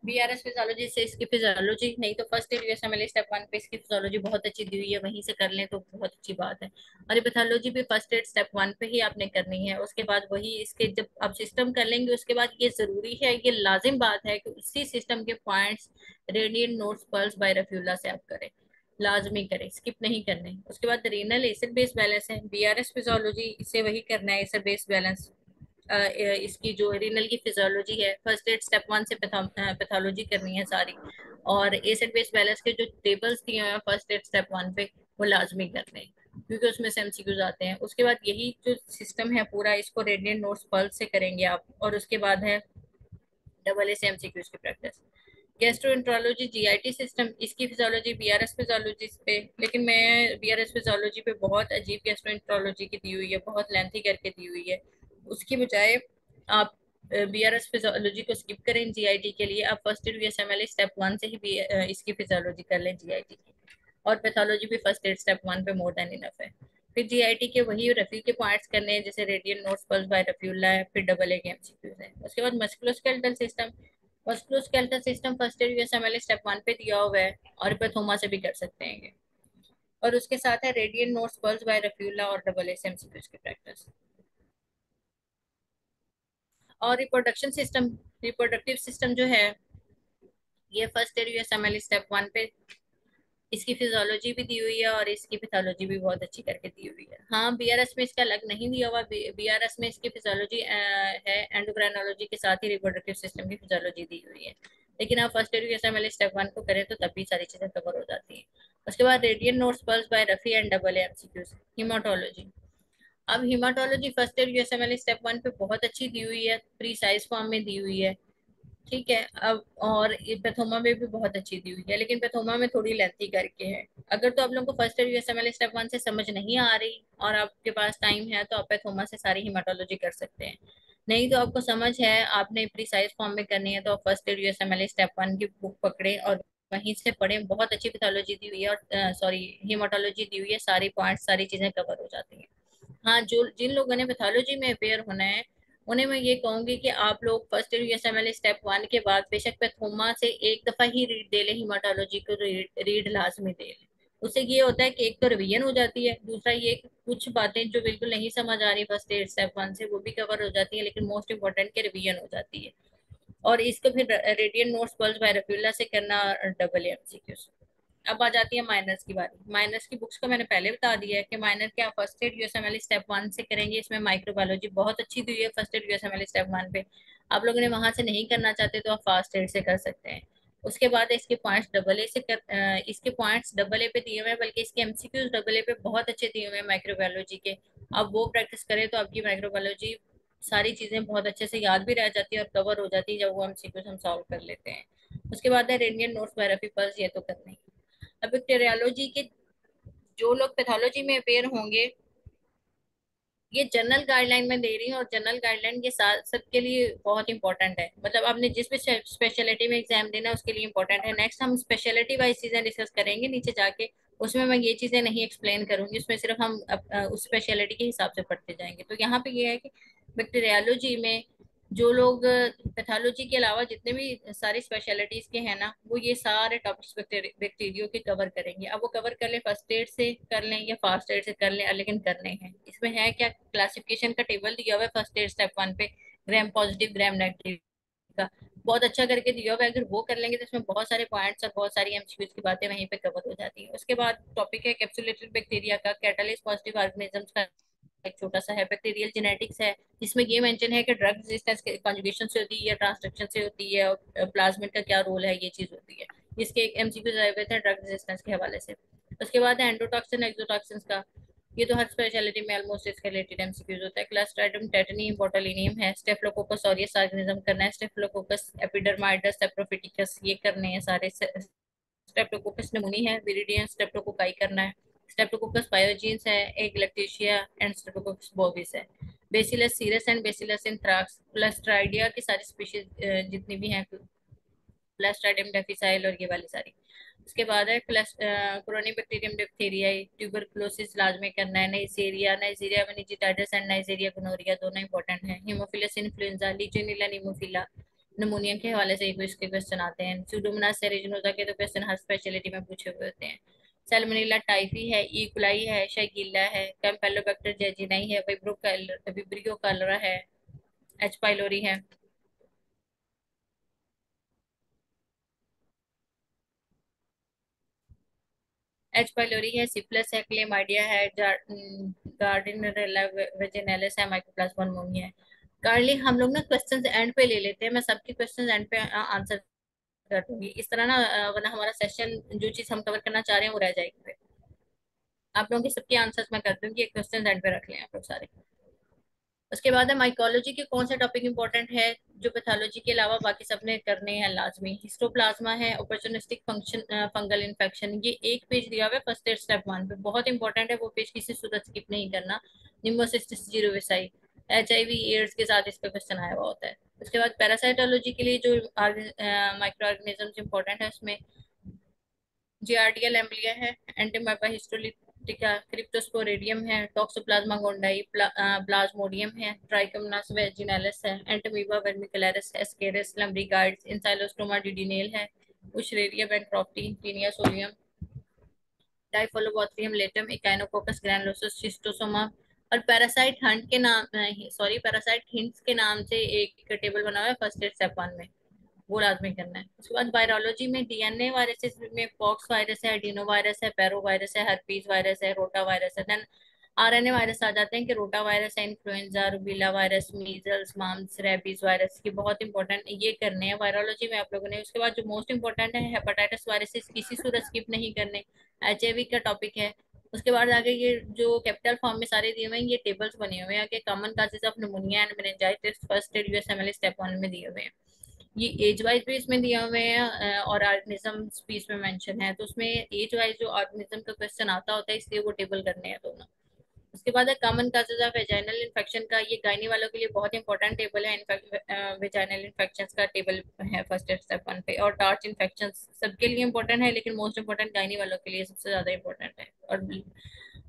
बीआरएस फिजियोलॉजी से इसकी फिजियोलॉजी नहीं तो फर्स्ट ईयर यूएसएमएल स्टेप 1 पे इसकी फिजियोलॉजी बहुत अच्छी दी हुई है, वहीं से कर लें तो बहुत अच्छी बात है। और ये पैथोलॉजी भी फर्स्ट एड स्टेप 1 पे ही आपने करनी है, उसके बाद वही इसके जब आप सिस्टम कर लेंगे उसके बाद ये जरूरी है, ये लाजिम बात है कि उसी सिस्टम के points radiant notes pulse by रफ्यूला से आप करें, लाजमी करें, स्किप नहीं करने। उसके बाद रीनल एसिड बेस बैलेंस है, बीआरएस फिजियोलॉजी इसे वही करना है, एसिड बेस बैलेंस। इसकी जो रीनल की फिजियोलॉजी है फर्स्ट एड स्टेप 1 से पैथोलॉजी करनी है सारी, और एसिड बेस बैलेंस के जो टेबल्स दिए हुए हैं फर्स्ट एड स्टेप 1 पे वो लाजमी करने हैं, क्योंकि उसमें से एमसीक्यूज आते हैं। उसके बाद यही जो सिस्टम है पूरा इसको रेडिएंट नोट्स पल्स से करेंगे आप, और उसके बाद है डबल ए से एमसीक्यूज की प्रैक्टिस। गैस्ट्रोएंट्रोलॉजी जीआईटी सिस्टम, इसकी फिजियोलॉजी बीआरएस फिजियोलॉजी पे, लेकिन मैं बीआरएस फिजियोलॉजी पे बहुत अजीब गैस्ट्रोएंट्रोलॉजी की दी हुई है, बहुत लेंथी करके दी हुई है, उसकी बजाय आप बीआरएस फिजियोलॉजी को स्किप करें जीआईटी के लिए, आप फर्स्ट ईयर बीएसएमएल स्टेप 1 से ही भी इसकी फिजियोलॉजी कर लें जीआईटी की, और पैथोलॉजी भी फर्स्ट एड स्टेप 1 पे मोर देन इनफ है। फिर जीआईटी के वही रफी के पॉइंट्स करने हैं, जैसे radial notes pulse by Rafiullah है, फिर डबल ए के एमसीक्यूज है। उसके बाद musculoskeletal system, musculoskeletal system first aid USMLE step 1 पे दिया हुआ है, और पैथोमा से भी कर सकते हैं ये। और उसके साथ है radial notes pulse by Rafiullah और डबल ए से एमसीक्यूज की प्रैक्टिस। और रिप्रोडक्शन सिस्टम, रिप्रोडक्टिव सिस्टम जो है ये फर्स्ट एड यूएसएमएल स्टेप 1 पे, इसकी फिजियोलॉजी भी दी हुई है और इसकी पैथोलॉजी भी बहुत अच्छी करके दी हुई है। हाँ बीआरएस में इसका अलग नहीं दिया हुआ, बीआरएस में इसकी फिजियोलॉजी है, एंडोक्राइनोलॉजी के साथ ही रिप्रोडक्टिव सिस्टम की फिजियोलॉजी दी हुई है, लेकिन आप फर्स्ट एजुकेशन वाले स्टेप 1 को करें तो तभी सारी चीजें कवर हो जाती हैं। उसके बाद radiant notes pulse by Rafi and double MCQs. Hematology, अब hematology first aid USMLE step 1 पे बहुत अच्छी दी हुई है, प्री साइज फॉर्म में दी हुई है, ठीक है। अब और ये पैथोमा में भी बहुत अच्छी दी हुई है, लेकिन पैथोमा में थोड़ी लेंथी करके है। अगर तो आप लोगों को फर्स्ट ईयर यूएसएमएल स्टेप 1 से समझ नहीं आ रही और आपके पास टाइम है तो आप पैथोमा से सारी हिमाटोलॉजी कर सकते हैं, नहीं तो आपको समझ है आपने प्रिसाइज फॉर्म में करनी है तो आप फर्स्ट ईयर यूएसएमएल स्टेप 1 की बुक पकड़े और वहीं से पढ़े, बहुत अच्छी पैथोलॉजी दी हुई है और सॉरी हिमाटोलॉजी दी हुई है, सारी पॉइंट सारी चीजें कवर हो जाती हैं। हाँ, जो जिन लोगों ने पैथोलॉजी में अपेयर होना है उन्हें मैं ये कहूंगी कि आप लोग फर्स्ट ईयर यूएसएमएल स्टेप 1 के बाद बेशक पैथोमा से एक दफा ही रीड दे लें, हिमाटोलॉजी को रीड लाजमी दे लें, उससे ये होता है कि एक तो रिवीजन हो जाती है, दूसरा ये कि कुछ बातें जो बिल्कुल नहीं समझ आ रही फर्स्ट एड स्टेप वन से वो भी कवर हो जाती है, लेकिन मोस्ट इंपॉर्टेंट के रिवीजन हो जाती है। और इसको फिर रेडियंट नोट्स पल्स बाय रफीला से करना, डबल एमसीक्यू। अब आ जाती है माइनर्स की बारी। माइनर्स की बुक्स को मैंने पहले बता दिया है कि माइनर के आप first aid USMLE step one से करेंगे। इसमें माइक्रोबायोलॉजी बहुत अच्छी दी है first aid USMLE step one पे। आप लोगों ने वहां से नहीं करना चाहते तो आप फास्ट एड से कर सकते हैं। उसके बाद इसके पॉइंट्स डबल ए से इसके पॉइंट्स डबल ए पे दिए हुए हैं, बल्कि इसके एमसीक्यूज डबल ए पे बहुत अच्छे दिए हुए हैं माइक्रोबायोलॉजी के। आप वो प्रैक्टिस करें तो आपकी माइक्रोबायोलॉजी सारी चीजें बहुत अच्छे से याद भी रह जाती है और कवर हो जाती है जब वो एमसीक्यूज हम सॉल्व कर लेते हैं। उसके बाद है रेडियन नोट्स बायोग्राफी पल्स, ये तो करना ही है। अब बैक्टीरियोलॉजी के जो लोग पैथोलॉजी में अपेयर होंगे, ये जनरल गाइडलाइन में दे रही हूँ, और जनरल गाइडलाइन के साथ सबके लिए बहुत इंपॉर्टेंट है। मतलब आपने जिस भी स्पेशलिटी में एग्जाम देना है उसके लिए इंपॉर्टेंट है। नेक्स्ट हम स्पेशलिटी वाइज चीजें डिस्कस करेंगे नीचे जाके। उसमें मैं ये चीजें नहीं एक्सप्लेन करूंगी, उसमें सिर्फ हम उस स्पेशलिटी के हिसाब से पढ़ते जाएंगे। तो यहाँ पे ये है कि बैक्टीरियोलॉजी में जो लोग पैथोलॉजी के अलावा जितने भी सारी स्पेशलिटीज के हैं ना, वो ये सारे टॉपिक्स बैक्टीरियो के कवर करेंगे। अब वो कवर कर लें फर्स्ट एड से कर लें या फास्ट एड से कर लें, लेकिन करने हैं। इसमें है क्या, क्लासिफिकेशन का टेबल दिया हुआ है फर्स्ट एड स्टेप वन पे, ग्राम पॉजिटिव ग्राम नेगेटिव का, बहुत अच्छा करके दिया हुआ है। अगर वो कर लेंगे तो इसमें बहुत सारे पॉइंट्स और बहुत सारी एमसीक्यूज की बातें वहीं पे कवर हो जाती है। उसके बाद टॉपिक है कैप्सुलेटेड बैक्टीरिया का, कैटालिस्ट पॉजिटिव ऑर्गेनिजम्स का एक छोटा सा है। बैक्टीरियल जेनेटिक्स है, जिसमें ये मेंशन है कि ड्रग रेजिस्टेंस कॉन्जुगेशन से होती है या ट्रांसक्रिप्शन से होती है, और प्लाज्मिड का क्या रोल है, ये चीज होती है। इसके एक एमसीक्यू आए हुए थे ड्रग रेजिस्टेंस के हवाले से। उसके बाद है एंडोटॉक्सिन एक्सोटॉक्सिन का, ये तो हर स्पेशलिटी में ऑलमोस्ट इसके रिलेटेड एमसीक्यूज होता है। क्लस्ट्राइडियम टेटनी बोटुलिनियम है, स्टेफिलोकोकस ऑरियस ऑर्गेनिज्म करना है, स्टेफिलोकोकस एपिडर्माइडस सेप्रोफिटिकस ये करने हैं सारे। स्ट्रेप्टोकोकस नमूनी है, विरिडियम स्ट्रेप्टोकोकाई करना है। स्ट्रेप्टोकोकस पायोजीन्स है, एक लैक्टेशिया एंड स्ट्रेप्टोकोकस बोविस है। Bacillus serous and bacillus anthrax, क्लस्ट्राइडिया की सारी स्पीशीज जितनी भी हैं, क्लस्ट्राइडियम डेफिसाइल और ये वाली सारी। उसके बाद है क्रोनिबैक्टीरियम डिप्थीरियाई, ट्यूबरकुलोसिस इलाज में करना है। Neisseria neisseria meningitis and neisseria gonorrhoea दोनों इंपॉर्टेंट है। Haemophilus influenza, legionella pneumophila, pneumonia के हवाले से इसके क्वेश्चन आते हैं। सूडोमोनास एरिजिनोसा के तो क्वेश्चन हर स्पेशलिटी में पूछे हुए होते हैं। सैल्मोनेला टाइफी है, ई कुलाई है, शाइगिल्ला है, कैम्पेलोबैक्टर जेजिनाई है, विब्रियो कलरा है, एच पाइलोरी है। एच पाइलोरी है, सिफिलिस है, क्लेमाइडिया है, गार्डिनरेला वेजिनैलिस है, माइकोप्लाज्मा निमोनिया है। कार्ली हम लोग ना क्वेश्चंस एंड पे ले लेते हैं, मैं सबके क्वेश्चंस एंड पे आंसर कर दूंगी इस तरह ना, वरना हमारा सेशन जो चीज हम कवर करना चाह रहे हैं वो रह जाएगी फिर। आप लोगों के सबके आंसर्स मैं कर दूंगी, एक क्वेश्चन एंड पे रख लें आप लोग सारे। उसके बाद है माइकोलॉजी के कौन से टॉपिक इंपॉर्टेंट है जो पैथोलॉजी के अलावा बाकी सबने करने हैं लाजमी। हिस्टोप्लाज्मा है, अपॉर्चुनिस्टिक फंक्शन फंगल इन्फेक्शन, ये एक पेज दिया हुआ है फर्स्ट एड स्टेप वन पे, बहुत इंपॉर्टेंट है वो पेज, किसी सूरत स्किप नहीं करना। निमोसिस्टिस जीरोविसाई, HIV एड्स के साथ इसका क्वेश्चन आया हुआ होता है। उसके बाद पैरासाइटोलॉजी के लिए जो माइक्रो ऑर्गेनिज्म इंपॉर्टेंट है उसमें जियार्डियल एम्बलिया है, एंटीमाइपा हिस्टोलिटिका, क्रिप्टोस्पोरेडियम है, टॉक्सोप्लाज्मा गोंडाई, प्लाज्मोडियम है, ट्राइकोमोनास वेजिनालिस है, एंटीमीबा वर्मिकुलरिस, एस्केरिस लम्ब्रिगाइड्स, इंसाइलोस्टोमा डिडिनेल है, बुशरेरिया बेंक्रॉफ्टी, taenia solium, डाइफोलोबोथ्रियम Latham, Echinococcus ग्रैनुलोसस, Schistosoma. और पैरासाइट हंट के नाम, सॉरी पैरासाइट हिंट्स के नाम से एक टेबल बना हुआ है फर्स्ट एड स्टेप वन में, वो लाजमी करना है। उसके बाद वायरोलॉजी में डीएनए वायरसेस में पॉक्स वायरस है, एडिनो वायरस है, पैरो वायरस है, हर्पीज वायरस है, रोटा वायरस है। देन RNA वायरस आ जाते हैं कि रोटा वायरस है, influenza, rubella virus, measles, mumps, rabies virus, ये बहुत इंपॉर्टेंट ये करने हैं वायरोलॉजी में आप लोगों ने। उसके बाद जो मोस्ट इंपॉर्टेंट है हेपेटाइटिस वायरसेस, किसी सूरत स्किप नहीं करने, HIV का टॉपिक है। उसके बाद आगे ये जो कैपिटल फॉर्म में सारे दिए हुए हैं, ये टेबल्स बने हुए हैं कि common causes of pneumonia and meningitis first aid USMLE step one में दिए हुए हैं। ये एज वाइज भी इसमें दिया हुए हैं, और ऑर्गेनिज्म स्पीच में मेंशन है, तो उसमें एज वाइज जो ऑर्गेनिज्म का क्वेश्चन आता होता है इसलिए वो टेबल करने हैं दोनों। उसके बाद है common causes of vaginal infection का, ये गायनी वालों के लिए बहुत इंपॉर्टेंट टेबल है। वेजाइनल इन्फेक्शन का टेबल है फर्स्ट स्टेप वन पे। और टार्च इन्फेक्शन सबके लिए इंपॉर्टेंट है, लेकिन मोस्ट इंपॉर्टेंट गायनी वालों के लिए सबसे ज्यादा इंपॉर्टेंट है। और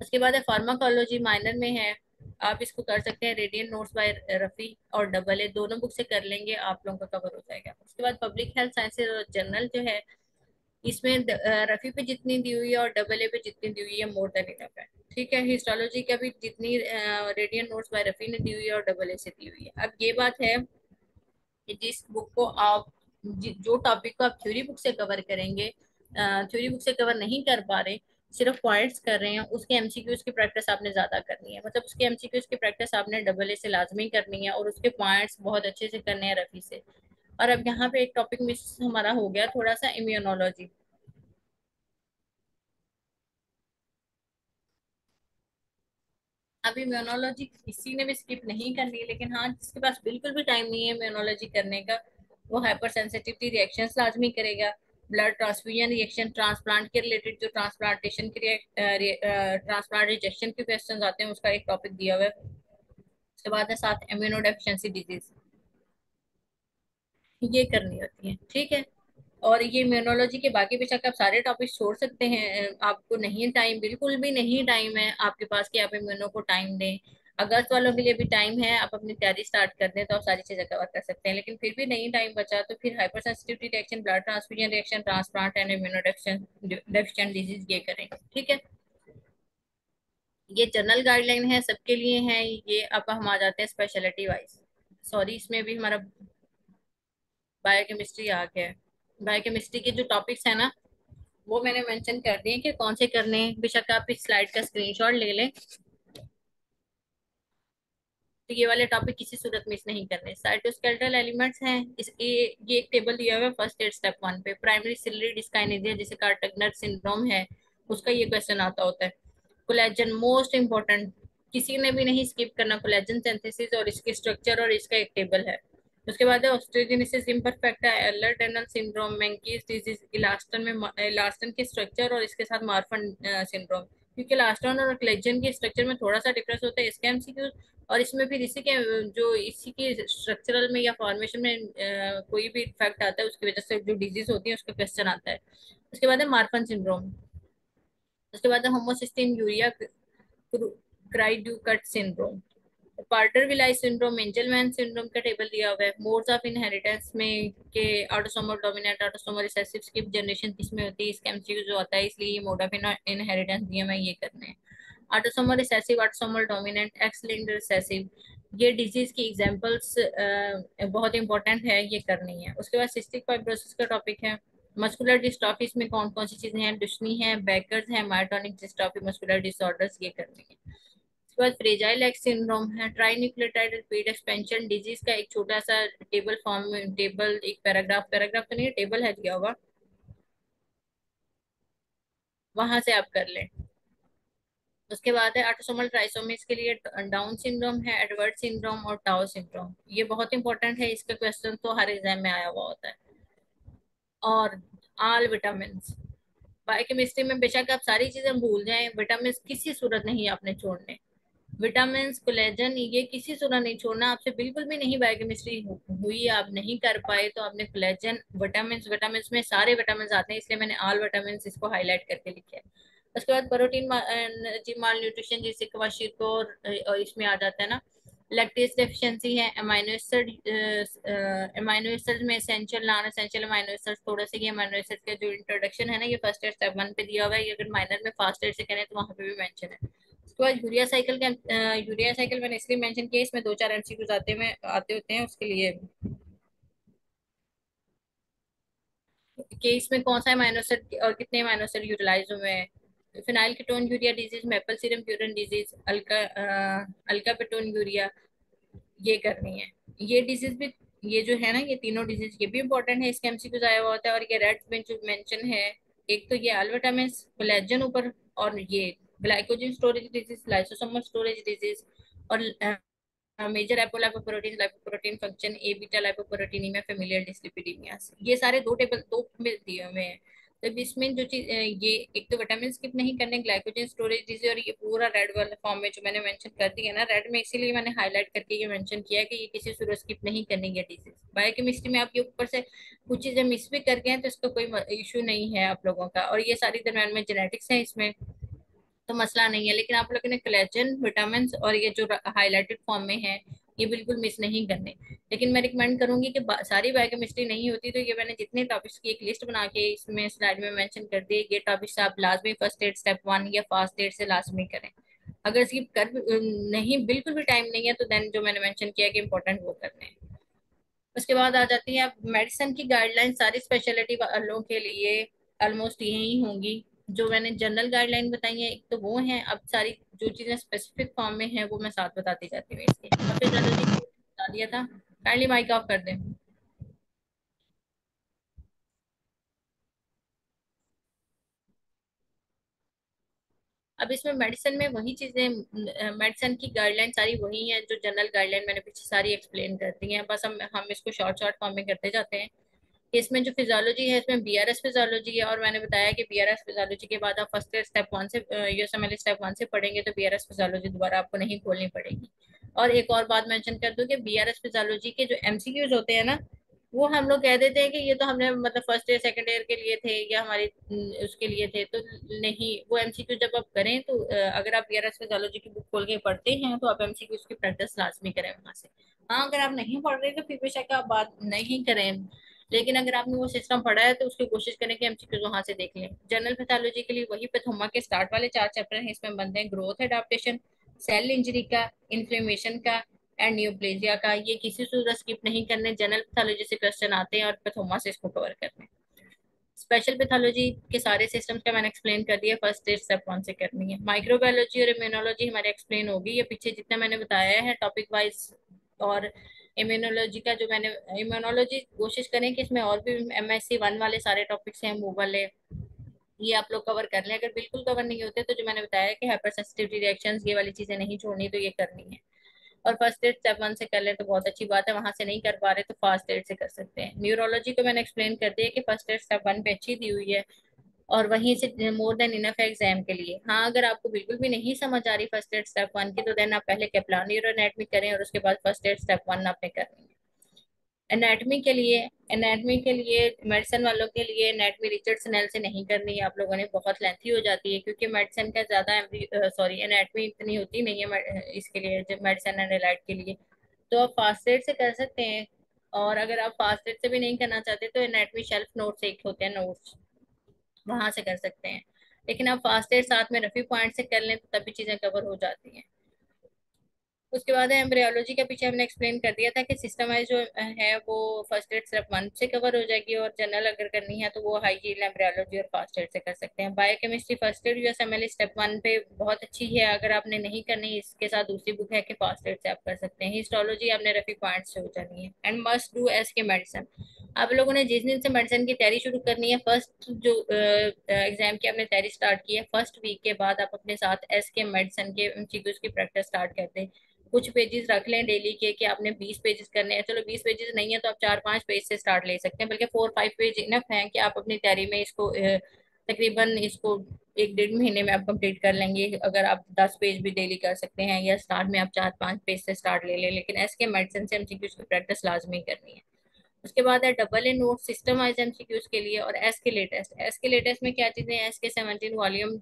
उसके बाद है फार्माकोलॉजी माइनर में है, आप इसको कर सकते हैं रेडियन नोट्स बाय रफी और डबल ए, दोनों बुक से कर लेंगे आप लोगों का कवर हो जाएगा। उसके बाद पब्लिक हेल्थ साइंसेज और जनरल जो है, इसमें रफी पे जितनी दी हुई है और डबल ए पे जितनी दी हुई है मोर देन इनफ है। ठीक है, हिस्टोलॉजी का भी जितनी रेडियन नोट्स बाय रफी ने दी हुई है और डबल ए से दी हुई है। अब ये बात है कि जिस बुक को आप जो टॉपिक को आप थ्योरी बुक से कवर करेंगे, थ्योरी बुक से कवर नहीं कर पा रहे, सिर्फ पॉइंट्स कर रहे हैं, उसके एमसीक्यूज की प्रैक्टिस आपने ज्यादा करनी है। मतलब उसके एमसीक्यूज की प्रैक्टिस आपने डबल ए से लाजमी करनी है और उसके पॉइंट्स बहुत अच्छे से करने हैं रफी से। और अब यहाँ पे एक टॉपिक मिस हमारा हो गया थोड़ा सा, इम्यूनोलॉजी। अब इम्यूनोलॉजी किसी ने भी स्किप नहीं करनी है, लेकिन हाँ जिसके पास बिल्कुल भी टाइम नहीं है इम्यूनोलॉजी करने का, वो हाइपर सेंसिटिविटी रिएक्शंस लाजमी करेगा। ब्लड ट्रांसफ्यूजन रिएक्शन, ट्रांसप्लांट के रिलेटेड जो ट्रांसप्लांटेशन के ट्रांसप्लांट रिजेक्शन के क्वेश्चन आते हैं, उसका एक टॉपिक दिया हुआ है। उसके बाद है साथ इम्यूनो डेफिशिएंसी डिजीज, ये करनी होती है। ठीक है, और ये इम्यूनोलॉजी के बाकी बेशक आप सारे टॉपिक छोड़ सकते हैं, आपको नहीं टाइम, बिल्कुल भी नहीं टाइम है आपके पास कि आप इम्यूनो को टाइम दें। अगस्त वालों के लिए भी टाइम है, आप अपनी तैयारी स्टार्ट कर दें तो आप सारी चीजें कवर कर सकते हैं। लेकिन फिर भी नहीं टाइम बचा तो फिर hyper sensitivity reaction, blood transfusion reaction, transplant and immuno deficient disease ये करेंगे। ठीक है, ये जनरल गाइडलाइन है, सबके लिए है ये। अब हम आ जाते हैं स्पेशलिटी वाइज। सॉरी, इसमें भी हमारा बायोकेमिस्ट्री आ गया है। बायोकेमिस्ट्री के जो टॉपिक्स है ना, वो मैंने मेंशन कर दिए कि कौन से करने हैं। बेशक आप इस स्लाइड का स्क्रीनशॉट ले लें, तो ये वाले टॉपिक किसी सूरत मिस नहीं करने। साइटोस्केलेटल एलिमेंट्स हैं, इस ये एक टेबल दिया हुआ है फर्स्ट एड स्टेप वन पे। प्राइमरी सिलियरी डिस्काइनेसिया जैसे कार्टगनर सिंड्रोम है, उसका ये क्वेश्चन आता होता है। कोलेजन मोस्ट इंपॉर्टेंट, किसी ने भी नहीं स्किप करना। कोलेजन सिंथेसिस और इसके स्ट्रक्चर और इसका एक टेबल है। उसके बाद है ऑस्टियोजेनेसिस इम्परफेक्टा, एलर सिंड्रोम, मेंकीस डिजीज, इलास्टन में इलास्टन के स्ट्रक्चर और इसके साथ मार्फन सिंड्रोम। क्योंकि इलास्टन और कोलेजन के स्ट्रक्चर में थोड़ा सा डिफरेंस होता है, इसके एमसीक्यू। और इसमें फिर इसी के जो इसी के स्ट्रक्चरल में या फॉर्मेशन में कोई भी इफेक्ट आता है, उसकी वजह से जो डिजीज होती है उसका क्वेश्चन आता है। उसके बाद है मार्फन सिंड्रोम। उसके बाद है homocystinuria cri du chat syndrome, Prader Willi syndrome, Angelman syndrome का टेबल दिया हुआ है। मोड्स ऑफ इनहेरिटेंस में के autosomal dominant, autosomal recessive, skip generation किसमें होती है, इसका एमसीक्यू जो आता है, इसलिए ये मोड ऑफ इनहेरिटेंस दिया मैं ये करने हैं। Autosomal recessive, autosomal dominant, x linked recessive, ये डिजीज की एग्जांपल्स बहुत इंपॉर्टेंट है, ये करनी है। उसके बाद सिस्टिक फाइब्रोसिस का टॉपिक है। मस्कुलर डिस्ट्रॉफीज में कौन कौन सी चीजें हैं, डुशनी है, बैकर्स है, मायोटोनिक डिस्ट्रॉफी, मस्कुलर डिसऑर्डर्स, ये करनी है। उसके बाद फ्रेजाइल एक्स सिंड्रोम है, tri nucleotide repeat expansion disease का एक छोटा सा टेबल फॉर्म में, टेबल एक पैराग्राफ, पैराग्राफ तो नहीं टेबल है दिया होगा, वहां से आप कर लें। उसके बाद है ऑटोसोमल ट्राइसोमी के लिए डाउन सिंड्रोम है, एडवर्ड सिंड्रोम और टाउ सिंड्रोम, ये बहुत इंपॉर्टेंट है, इसका क्वेश्चन तो हर एग्जाम में आया हुआ होता है। और ऑल विटामिन, बायोकेमिस्ट्री में बेशक आप सारी चीजें भूल जाएं, विटामिन किसी सूरत नहीं आपने छोड़ने। विटामिन, कोलेजन, ये किसी सूरत नहीं छोड़ना आपसे, बिल्कुल भी नहीं। बायोकेमिस्ट्री हुई आप नहीं कर पाए तो आपने कोलेजन, विटामिन, विटामिन में सारे विटामिन आते हैं, इसलिए मैंने ऑल विटामिन इसको हाईलाइट करके लिखे है। उसके बाद प्रोटीन जी माल न्यूट्रिशन जैसे क्वाशिको और इसमें आ जाता है ना, लैक्टेज डेफिशिएंसी है, अमाइनो एसिड, अमाइनो एसिड में essential, non essential amino acid, थोड़ा सा ये अमाइनो एसिड का जो इंट्रोडक्शन है ना, ये फर्स्ट एड स्टेप वन पे दिया हुआ है, ये अगर माइनर में फास्ट एड से करें तो वहां पे भी मेंशन है। उसके बाद यूरिया साइकिल का, यूरिया साइकिल मैंने इसलिए मेंशन किया, इसमें दो चार एमसीक्यूज आते होते हैं उसके लिए, कि इसमें कौन सा अमाइनो एसिड और कितने अमाइनो एसिड यूटिलाइज हुए हैं। Phenyl ketone urea disease, maple serum purine disease, Alka Patton urea, ये करनी है। ये डिजीज भी, ये जो है ना, ये तीनों डिजीज ये भी इंपॉर्टेंट है, इसके एमसीक्यू आया हुआ होता है। और ये रेड में जो मेंशन है, एक तो ये अल्वेटामिन, कोलेजन ऊपर, और ये glycogen storage disease, lysosomal storage disease, और मेजर एपोलाइपोप्रोटीन, लाइपोप्रोटीन फंक्शन, ए बीटा लाइपोप्रोटीनीमिया, फेमिलियल डिस्लिपिडीमिया, ये सारे दो टेबल दो में दिए हुए हैं। तो इसमें जो चीज ये, एक तो विटामिन स्किप नहीं करने, ग्लाइकोजन स्टोरेज डिजीज, और ये पूरा रेड वाला फॉर्म में जो मैंने मेंशन कर दिया ना रेड में, इसीलिए मैंने हाईलाइट करके ये मेंशन किया है कि ये किसी सूरत स्किप नहीं करनी है डिजीज। बायोकेमिस्ट्री में आप ये ऊपर से कुछ चीजें मिस भी कर गए हैं तो इसका कोई इशू नहीं है आप लोगों का। और ये सारी दरम्यान में जेनेटिक्स है इसमें, तो मसला नहीं है। लेकिन आप लोगों ने कोलेजन, विटामिन और ये जो हाईलाइटेड फॉर्म में है, ये बिल्कुल मिस नहीं करने। लेकिन मैं रिकमेंड करूंगी कि सारी बायोकेमिस्ट्री नहीं होती तो ये मैंने जितने टॉपिक्स की एक लिस्ट बना के इसमें स्लाइड में मेंशन कर दिए, ये टॉपिक्स आप लाजमी फर्स्ट एड स्टेप वन या फास्ट एड से लाजमी करें। अगर स्किप कर नहीं, बिल्कुल भी टाइम नहीं है, तो देन जो मैंने मेंशन किया कि इंपॉर्टेंट वो करने हैं। उसके बाद आ जाती है अब मेडिसिन की गाइडलाइन, सारी स्पेशलिटी वालों के लिए ऑलमोस्ट यही होंगी। जो मैंने जनरल गाइडलाइन बताई है एक तो वो है, अब सारी जो चीजें स्पेसिफिक फॉर्म में है वो मैं साथ बताती जाती हूँ इसके। अब फिजियोलॉजी बता दिया था, काइंडली माइक ऑफ कर दें। अब इसमें मेडिसिन में वही चीजें, मेडिसिन की गाइडलाइन सारी वही है जो जनरल गाइडलाइन मैंने पीछे सारी एक्सप्लेन कर दी है, बस हम इसको शॉर्ट शॉर्ट फॉर्म में करते जाते हैं। इसमें जो फिजियोलॉजी है इसमें बीआरएस फिजियोलॉजी है, और मैंने बताया कि बीआरएस फिजियोलॉजी के बाद आप फर्स्ट ईयर स्टेप वन से यूएसएमएल स्टेप वन से पढ़ेंगे तो बीआरएस फिजियोलॉजी दोबारा आपको नहीं खोलनी पड़ेगी। और एक और बात मेंशन कर दूं कि बीआरएस फिजियोलॉजी के जो एमसीक्यूज होते हैं ना, वो हम लोग कह देते हैं कि ये तो हमने मतलब फर्स्ट ईयर सेकंड ईयर के लिए थे या हमारे उसके लिए थे, तो नहीं, वो एमसीक्यू जब आप करें तो अगर आप बीआरएस फिजियोलॉजी की बुक खोल के पढ़ते हैं तो आप एमसीक्यू की प्रैक्टिस लाजमी करें वहां से। हाँ, अगर आप नहीं पढ़ रहे तो फिर बेशक आप बात नहीं करें, लेकिन अगर आपने वो सिस्टम पढ़ा है तो उसकी कोशिश करें कि एमसीक्यूज वहां से देख लें। जनरल पैथोलॉजी के लिए वही पैथोमा के स्टार्ट वाले चार चैप्टर हैं, इसमें बनते हैं ग्रोथ एडाप्टेशन, सेल इंजरी का, इन्फ्लेमेशन का एंड न्यूप्लेजिया का। ये किसी सूरत स्किप नहीं करने, जनरल पैथोलॉजी से क्वेश्चन आते हैं और पैथोमा से इसको कवर करने। स्पेशल पैथोलॉजी के सारे सिस्टम्स का मैंने एक्सप्लेन कर दिया, फर्स्ट स्टेज स्टेप वन से करनी है। माइक्रोबायोलॉजी और इम्यूनोलॉजी हमारे एक्सप्लेन होगी, ये पीछे जितना मैंने बताया है टॉपिक वाइज। और इम्यूनोलॉजी का जो मैंने, इम्यूनोलॉजी कोशिश करें कि इसमें और भी एमएससी वन वाले सारे टॉपिक्स हैं वो वाले, ये आप लोग कवर कर लें। अगर बिल्कुल कवर नहीं होते तो जो मैंने बताया कि हाइपर सेंसिटिविटी रिएक्शंस ये वाली चीजें नहीं छोड़नी, तो ये करनी है। और फर्स्ट एड स्टेप वन से कर ले तो बहुत अच्छी बात है, वहां से नहीं कर पा रहे तो फास्ट एड से कर सकते हैं। न्यूरोलॉजी को मैंने एक्सप्लेन कर दिया कि फर्स्ट एड स्टेप वन पे अच्छी दी हुई है, और वहीं से मोर देन इनफ है एग्जाम के लिए। हाँ, अगर आपको बिल्कुल भी नहीं समझ आ रही फर्स्ट एड स्टेप वन की, तो देन आप पहले कैप्लान न्यूरोएनाटॉमी करें और उसके बाद फर्स्ट एड स्टेप वन आपने करनी है। एनाटमी के लिए, एनाटमी के लिए मेडिसिन वालों के लिए एनाटमी रिचर्ड स्नेल से नहीं करनी है आप लोगों ने, बहुत लेंथी हो जाती है, क्योंकि मेडिसिन का ज्यादा सॉरी एनाटमी इतनी होती नहीं है इसके लिए, जो मेडिसिन एंड एलाइड के लिए। तो आप फास्ट एड से कर सकते हैं। और अगर आप फास्ट एड से भी नहीं करना चाहते तो एनाटमी शेल्फ नोट्स एक होते हैं नोट्स, वहां से कर सकते हैं। लेकिन आप फास्ट एड साथ में रफी पॉइंट से कर लें तो तभी चीजें कवर हो जाती हैं। उसके बाद है एम्ब्रियोलॉजी का, पीछे हमने एक्सप्लेन कर दिया था कि सिस्टमाइज जो है वो फर्स्ट एड सिर्फ वन से कवर हो जाएगी, और जनरल अगर करनी है तो वो हाई यील्ड एम्ब्रियोलॉजी और फास्ट एड से कर सकते हैं। Biochemistry first aid USMLE step one पे बहुत अच्छी है, अगर आपने नहीं करनी इसके साथ दूसरी बुक है कि फास्ट एड से आप कर सकते हैं। हिस्टोलॉजी आपने रफी पॉइंट से हो जानी है। एंड मस्ट डू एस के मेडिसिन, आप लोगों ने जिस दिन से मेडिसिन की तैयारी शुरू करनी है, फर्स्ट जो एग्जाम की आपने तैयारी स्टार्ट की है, फर्स्ट वीक के बाद आप अपने साथ एस के मेडिसिन के एमसीक्यूज की प्रैक्टिस स्टार्ट कर दें। कुछ पेजेस रख लें डेली के कि आपने 20 पेजेस करने हैं, चलो 20 पेजेस नहीं है तो आप 4-5 पेज से स्टार्ट ले सकते हैं, बल्कि 4-5 पेज इनफ है कि आप अपनी तैयारी में इसको तकरीबन इसको 1-1.5 महीने में आप कंप्लीट कर लेंगे। अगर आप 10 पेज भी डेली कर सकते हैं, या स्टार्ट में आप 4-5 पेज से स्टार्ट ले लें, लेकिन एस के मेडिसिन से एमसीक्यूज की प्रैक्टिस लाजमी करनी है। उसके बाद है double A note system wise MCQs के लिए, और एस के लेटेस्ट। एस के लेटेस्ट में क्या चीजें हैं, एस के 17 वॉल्यूम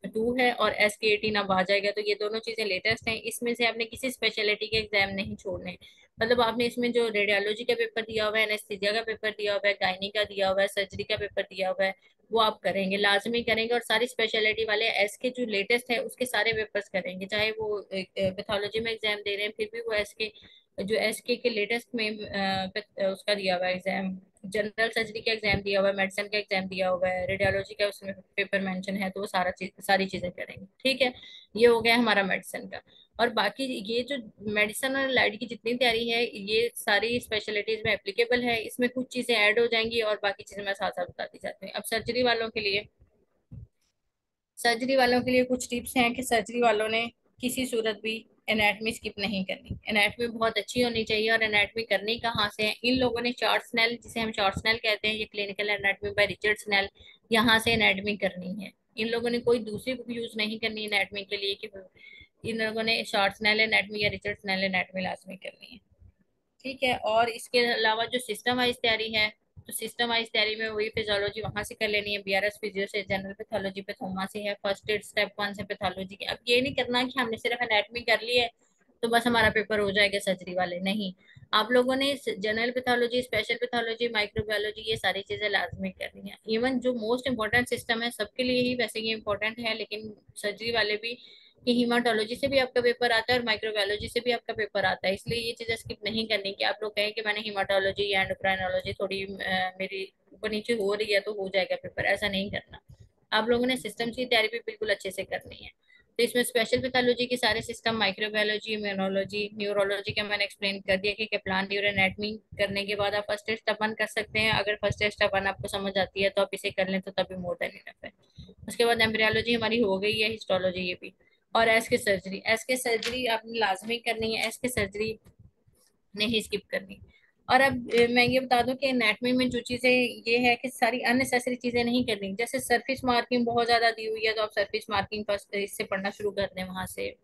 2 है और एस के 18 अब आ जाएगा, तो ये दोनों चीजें लेटेस्ट हैं। इसमें से आपने किसी स्पेशलिटी के एग्जाम नहीं छोड़ने, मतलब आपने इसमें जो रेडियोलॉजी का पेपर दिया हुआ है, एनेस्थीसिया का पेपर दिया हुआ है, गायनी का दिया हुआ है, सर्जरी का पेपर दिया हुआ है, वो आप करेंगे, लाजमी करेंगे। और सारी स्पेशलिटी वाले एस के जो लेटेस्ट है उसके सारे पेपर्स करेंगे, चाहे वो पैथोलॉजी में एग्जाम दे रहे हैं फिर भी वो एस के, जो एसके के लेटेस्ट में उसका दिया हुआ है एग्जाम, जनरल सर्जरी का एग्जाम दिया हुआ है, मेडिसिन का एग्जाम दिया हुआ है, रेडियोलॉजी का उसमें पेपर मेंशन है, तो वो सारी चीजें करेंगे। ठीक है, ये हो गया हमारा मेडिसिन का। और बाकी ये जो मेडिसिन और लाइट की जितनी तैयारी है ये सारी स्पेशलिटीज में एप्लीकेबल है, इसमें कुछ चीजें ऐड हो जाएंगी और बाकी चीजें मैं साथ साथ बताती जाती हूँ। अब सर्जरी वालों के लिए, सर्जरी वालों के लिए कुछ टिप्स हैं कि सर्जरी वालों ने किसी सूरत भी एनाटमी स्किप नहीं करनी। एनाटमी बहुत अच्छी होनी चाहिए, और एनाटमी करनी कहाँ से है, इन लोगों ने चार्ट स्नेल, जिसे हम चार्ट स्नेल कहते हैं, ये clinical anatomy by Richard Snell, यहाँ से एनाटमी करनी है। इन लोगों ने कोई दूसरी बुक यूज नहीं करनी एनाटमी के लिए कि इन लोगों ने शॉर्ट स्नेल एनाटमी या रिचर्ड स्नेल एनाटमी लाजमी करनी है। ठीक है, और इसके अलावा जो सिस्टम वाइज तैयारी है, तो सिस्टम वाइज तैयारी में वही फिजियोलॉजी वहां से कर लेनी है, बीआरएस फिजियो से, जनरल पैथोलॉजी पैथोमा से है, फर्स्ट एड स्टेप वन से पैथोलॉजी की। अब ये नहीं करना कि हमने सिर्फ एनाटमी कर ली है तो बस हमारा पेपर हो जाएगा सर्जरी वाले, नहीं। आप लोगों ने general pathology, special pathology, microbiology, ये सारी चीजें लाजमी करनी है। इवन जो मोस्ट इंपॉर्टेंट सिस्टम है सबके लिए ही वैसे ये इंपॉर्टेंट है, लेकिन सर्जरी वाले भी, कि हीमाटोलॉजी से भी आपका पेपर आता है और माइक्रोबायोलॉजी से भी आपका पेपर आता है। इसलिए ये चीजें स्किप नहीं करनी कि आप लोग कहें कि मैंने हीमाटोलॉजी या एंडोक्राइनोलॉजी थोड़ी मेरी ऊपर नीचे हो रही है तो हो जाएगा पेपर, ऐसा नहीं करना। आप लोगों ने सिस्टम की तैयारी भी बिल्कुल अच्छे से करनी है। तो इसमें स्पेशल पैथोलॉजी के सारे सिस्टम, माइक्रोबायोलॉजी, इम्यूनोलॉजी, न्यूरोलॉजी का मैंने एक्सप्लेन कर दिया कि कैप्लान न्यूरोएनाटमी करने के बाद आप फर्स्ट टेस्ट अपन कर सकते हैं। अगर फर्स्ट टेस्ट अपन आपको समझ आती है तो आप इसे कर लें तो तभी मोर देन इनफ है। उसके बाद एम्ब्रियोलॉजी हमारी हो गई है, हिस्टोलॉजी ये भी। और एस के सर्जरी, एस के सर्जरी आपने लाजमी करनी है, एस के सर्जरी नहीं स्किप करनी। और अब मैं ये बता दूं कि एनाटॉमी में जो चीजें ये है कि सारी अननेसेसरी चीजें नहीं करनी। जैसे सरफेस मार्किंग बहुत ज्यादा दी हुई है तो आप सरफेस मार्किंग फर्स्ट इससे पढ़ना शुरू कर दें, वहां से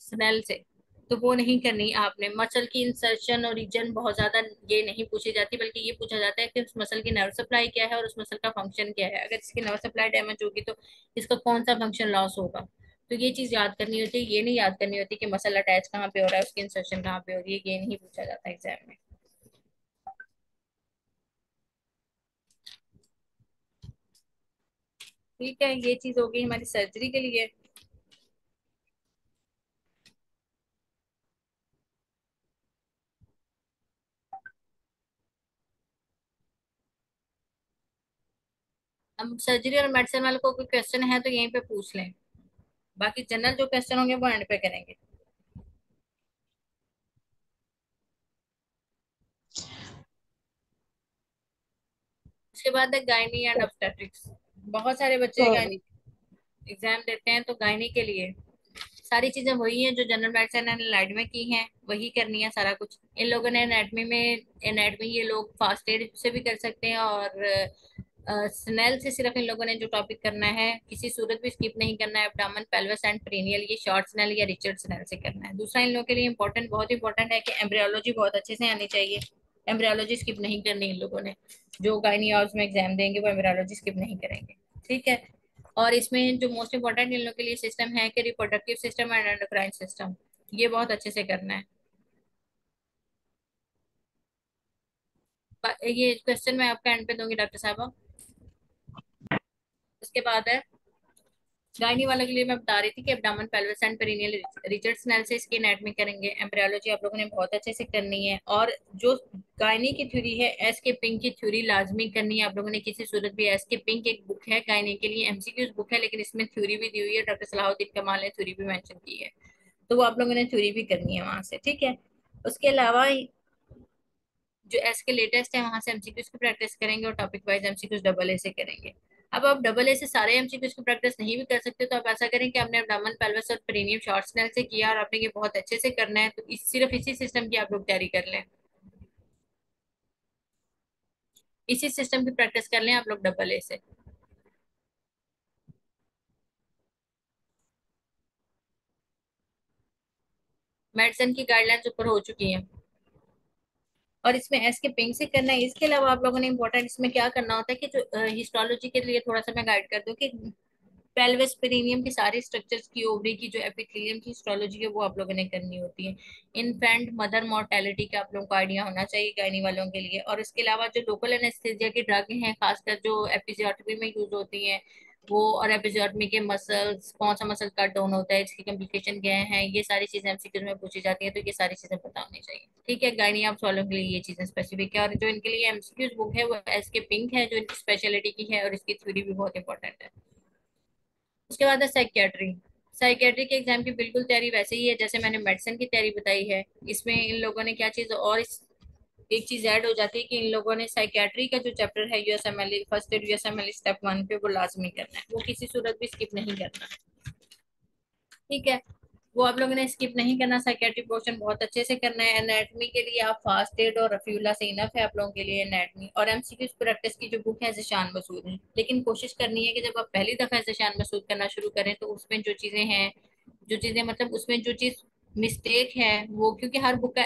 स्नेल से। तो वो नहीं करनी आपने। मसल की इंसर्शन और रीजन बहुत ज्यादा ये नहीं पूछी जाती, बल्कि ये पूछा जाता है कि उस मसल की नर्व सप्लाई क्या है और उस मसल का फंक्शन क्या है। अगर इसकी नर्व सप्लाई डैमेज होगी तो इसका कौन सा फंक्शन लॉस होगा। तो ये चीज याद करनी होती है। ये नहीं याद करनी होती कि मसल अटैच कहाँ पे हो रहा है, उसकी इंसर्शन कहाँ पे हो रही है, ये नहीं पूछा जाता एग्जाम में। ठीक है, ये चीज होगी हमारी सर्जरी के लिए। हम सर्जरी और मेडिसिन वाले को कोई क्वेश्चन है तो यहीं पे पूछ लें। बाकी जनरल जो क्वेश्चन होंगे वो एंड पे करेंगे। उसके बाद है गायनी एंड ऑब्स्टेट्रिक्स। बहुत सारे बच्चे गायनी एग्जाम देते हैं, तो गायनी के लिए सारी चीजें वही हैं जो जनरल मेडिसिन एंड एलाइड में की हैं, वही करनी है सारा कुछ। इन लोगों ने एनाटमी में, एनाटमी ये लोग फास्ट एड से भी कर सकते हैं, और स्नेल से सिर्फ इन लोगों ने जो टॉपिक करना है किसी सूरत भी स्किप नहीं करना है, एब्डामन, पेल्विस एंड पेरिनियल, ये शॉर्ट स्नेल या रिचर्ड स्नेल से करना है। दूसरा इन लोगों के लिए इंपॉर्टेंट, बहुत इंपॉर्टेंट है कि एम्ब्रियोलॉजी बहुत अच्छे से आनी चाहिए। एम्ब्रियोलॉजी स्किप नहीं करनी इन लोगों ने। जो गायनी हाउस में एग्जाम देंगे वो एम्ब्रियोलॉजी स्किप नहीं करेंगे। ठीक है। और इसमें जो मोस्ट इंपॉर्टेंट इन लोगों के लिए सिस्टम है कि reproductive system and endocrine system, ये बहुत अच्छे से करना है। ये क्वेश्चन मैं आपका एंड पे दूंगी डॉक्टर साहब। उसके बाद है गायनी वालों के लिए मैं बता रही थी कि abdomen, pelvis and perineal, Richard Snell से इसकी एनाटॉमी करेंगे। एम्ब्रियोलॉजी आप लोगों ने बहुत अच्छे से करनी है। और जो गायनी की थ्योरी है, एस के पिंक की थ्योरी लाजमी करनी है आप लोगों ने किसी सूरत भी। एस के पिंक एक बुक है गायनी के लिए, एमसीक्यूज बुक है, लेकिन इसमें थ्योरी भी दी हुई है। डॉक्टर सलाहुद्दीन कमाल ने थ्योरी भी मेंशन की है, तो वो आप लोगों ने थ्योरी भी करनी है वहां से। ठीक है। उसके अलावा जो एस के लेटेस्ट है वहां से एमसीक्यूज की प्रैक्टिस करेंगे, और topic wise MCQs double A से करेंगे। अब आप डबल ए से सारे एमसीक्यूज की प्रैक्टिस नहीं भी कर सकते तो आप ऐसा करें कि आपने अब्डामन, पेल्विस और पेरिनियम शॉर्ट स्नेल से किया और आपने ये बहुत अच्छे से करना है, तो सिर्फ इसी सिस्टम की आप लोग तैयारी कर लें। इसी सिस्टम की प्रैक्टिस कर लें आप लोग डबल ए से। मेडिसिन की गाइडलाइंस ऊपर हो चुकी हैं, और इसमें एस के पिंक से करना है। इसके अलावा आप लोगों ने इंपॉर्टेंट इसमें क्या करना होता है कि जो हिस्टोलॉजी के लिए थोड़ा सा मैं गाइड कर दूं कि पेल्विस पेरिनियम की सारी स्ट्रक्चर्स की, ओवरी की जो एपिथेलियम की हिस्टोलॉजी है वो आप लोगों ने करनी होती है। इनफेंट मदर मोर्टेलिटी का आप लोगों को आइडिया होना चाहिए गायनी वालों के लिए। और इसके अलावा जो लोकल एनेस्थीसिया की ड्रग हैं, खासकर जो एपिजियोटमी में यूज होती हैं वो, और एपिजियोटमी के मसल्स, कौन सा मसल कट डाउन होता है, इसकी कॉम्प्लिकेशन क्या है, ये सारी चीजें एमसीक्यूज में पूछी जाती है, तो ये सारी चीजें पता होनी चाहिए। ठीक है। गायनी आप वालों के लिए ये चीजें स्पेसिफिक है। और जो इनके लिए एमसीक्यूज बुक है वो एस के पिंक है, जो इनकी स्पेशलिटी की है, और इसकी थ्योरी भी बहुत इंपॉर्टेंट है। उसके बाद है साइकेट्री। साइकेट्री के एग्जाम की बिल्कुल तैयारी वैसे ही है जैसे मैंने मेडिसिन की तैयारी बताई है। इसमें इन लोगों ने क्या चीज और एक चीज ऐड हो जाती है कि इन लोगों ने साइकेट्री का जो चैप्टर है यूएसएमएल फर्स्ट एड, यूएसएमएल स्टेप 1 पे वो लाजमी करना है, वो किसी सूरत भी स्किप नहीं करना। ठीक है। वो आप लोगों ने स्किप नहीं करना। साइकेट्रिक पोर्शन बहुत अच्छे से करना है। एनाटॉमी के लिए आप फास्ट एड और रफीउल्ला से इनफ है आप लोगों के लिए एनाटॉमी। और एमसीक्यूज प्रैक्टिस की जो बुक है ज़िशान मसूद है, लेकिन कोशिश करनी है कि जब आप पहली दफा ज़िशान मसूद करना शुरू करें तो उसमें जो चीजें हैं, जो चीजें मतलब उसमें जो चीज मिस्टेक है वो, क्योंकि हर बुक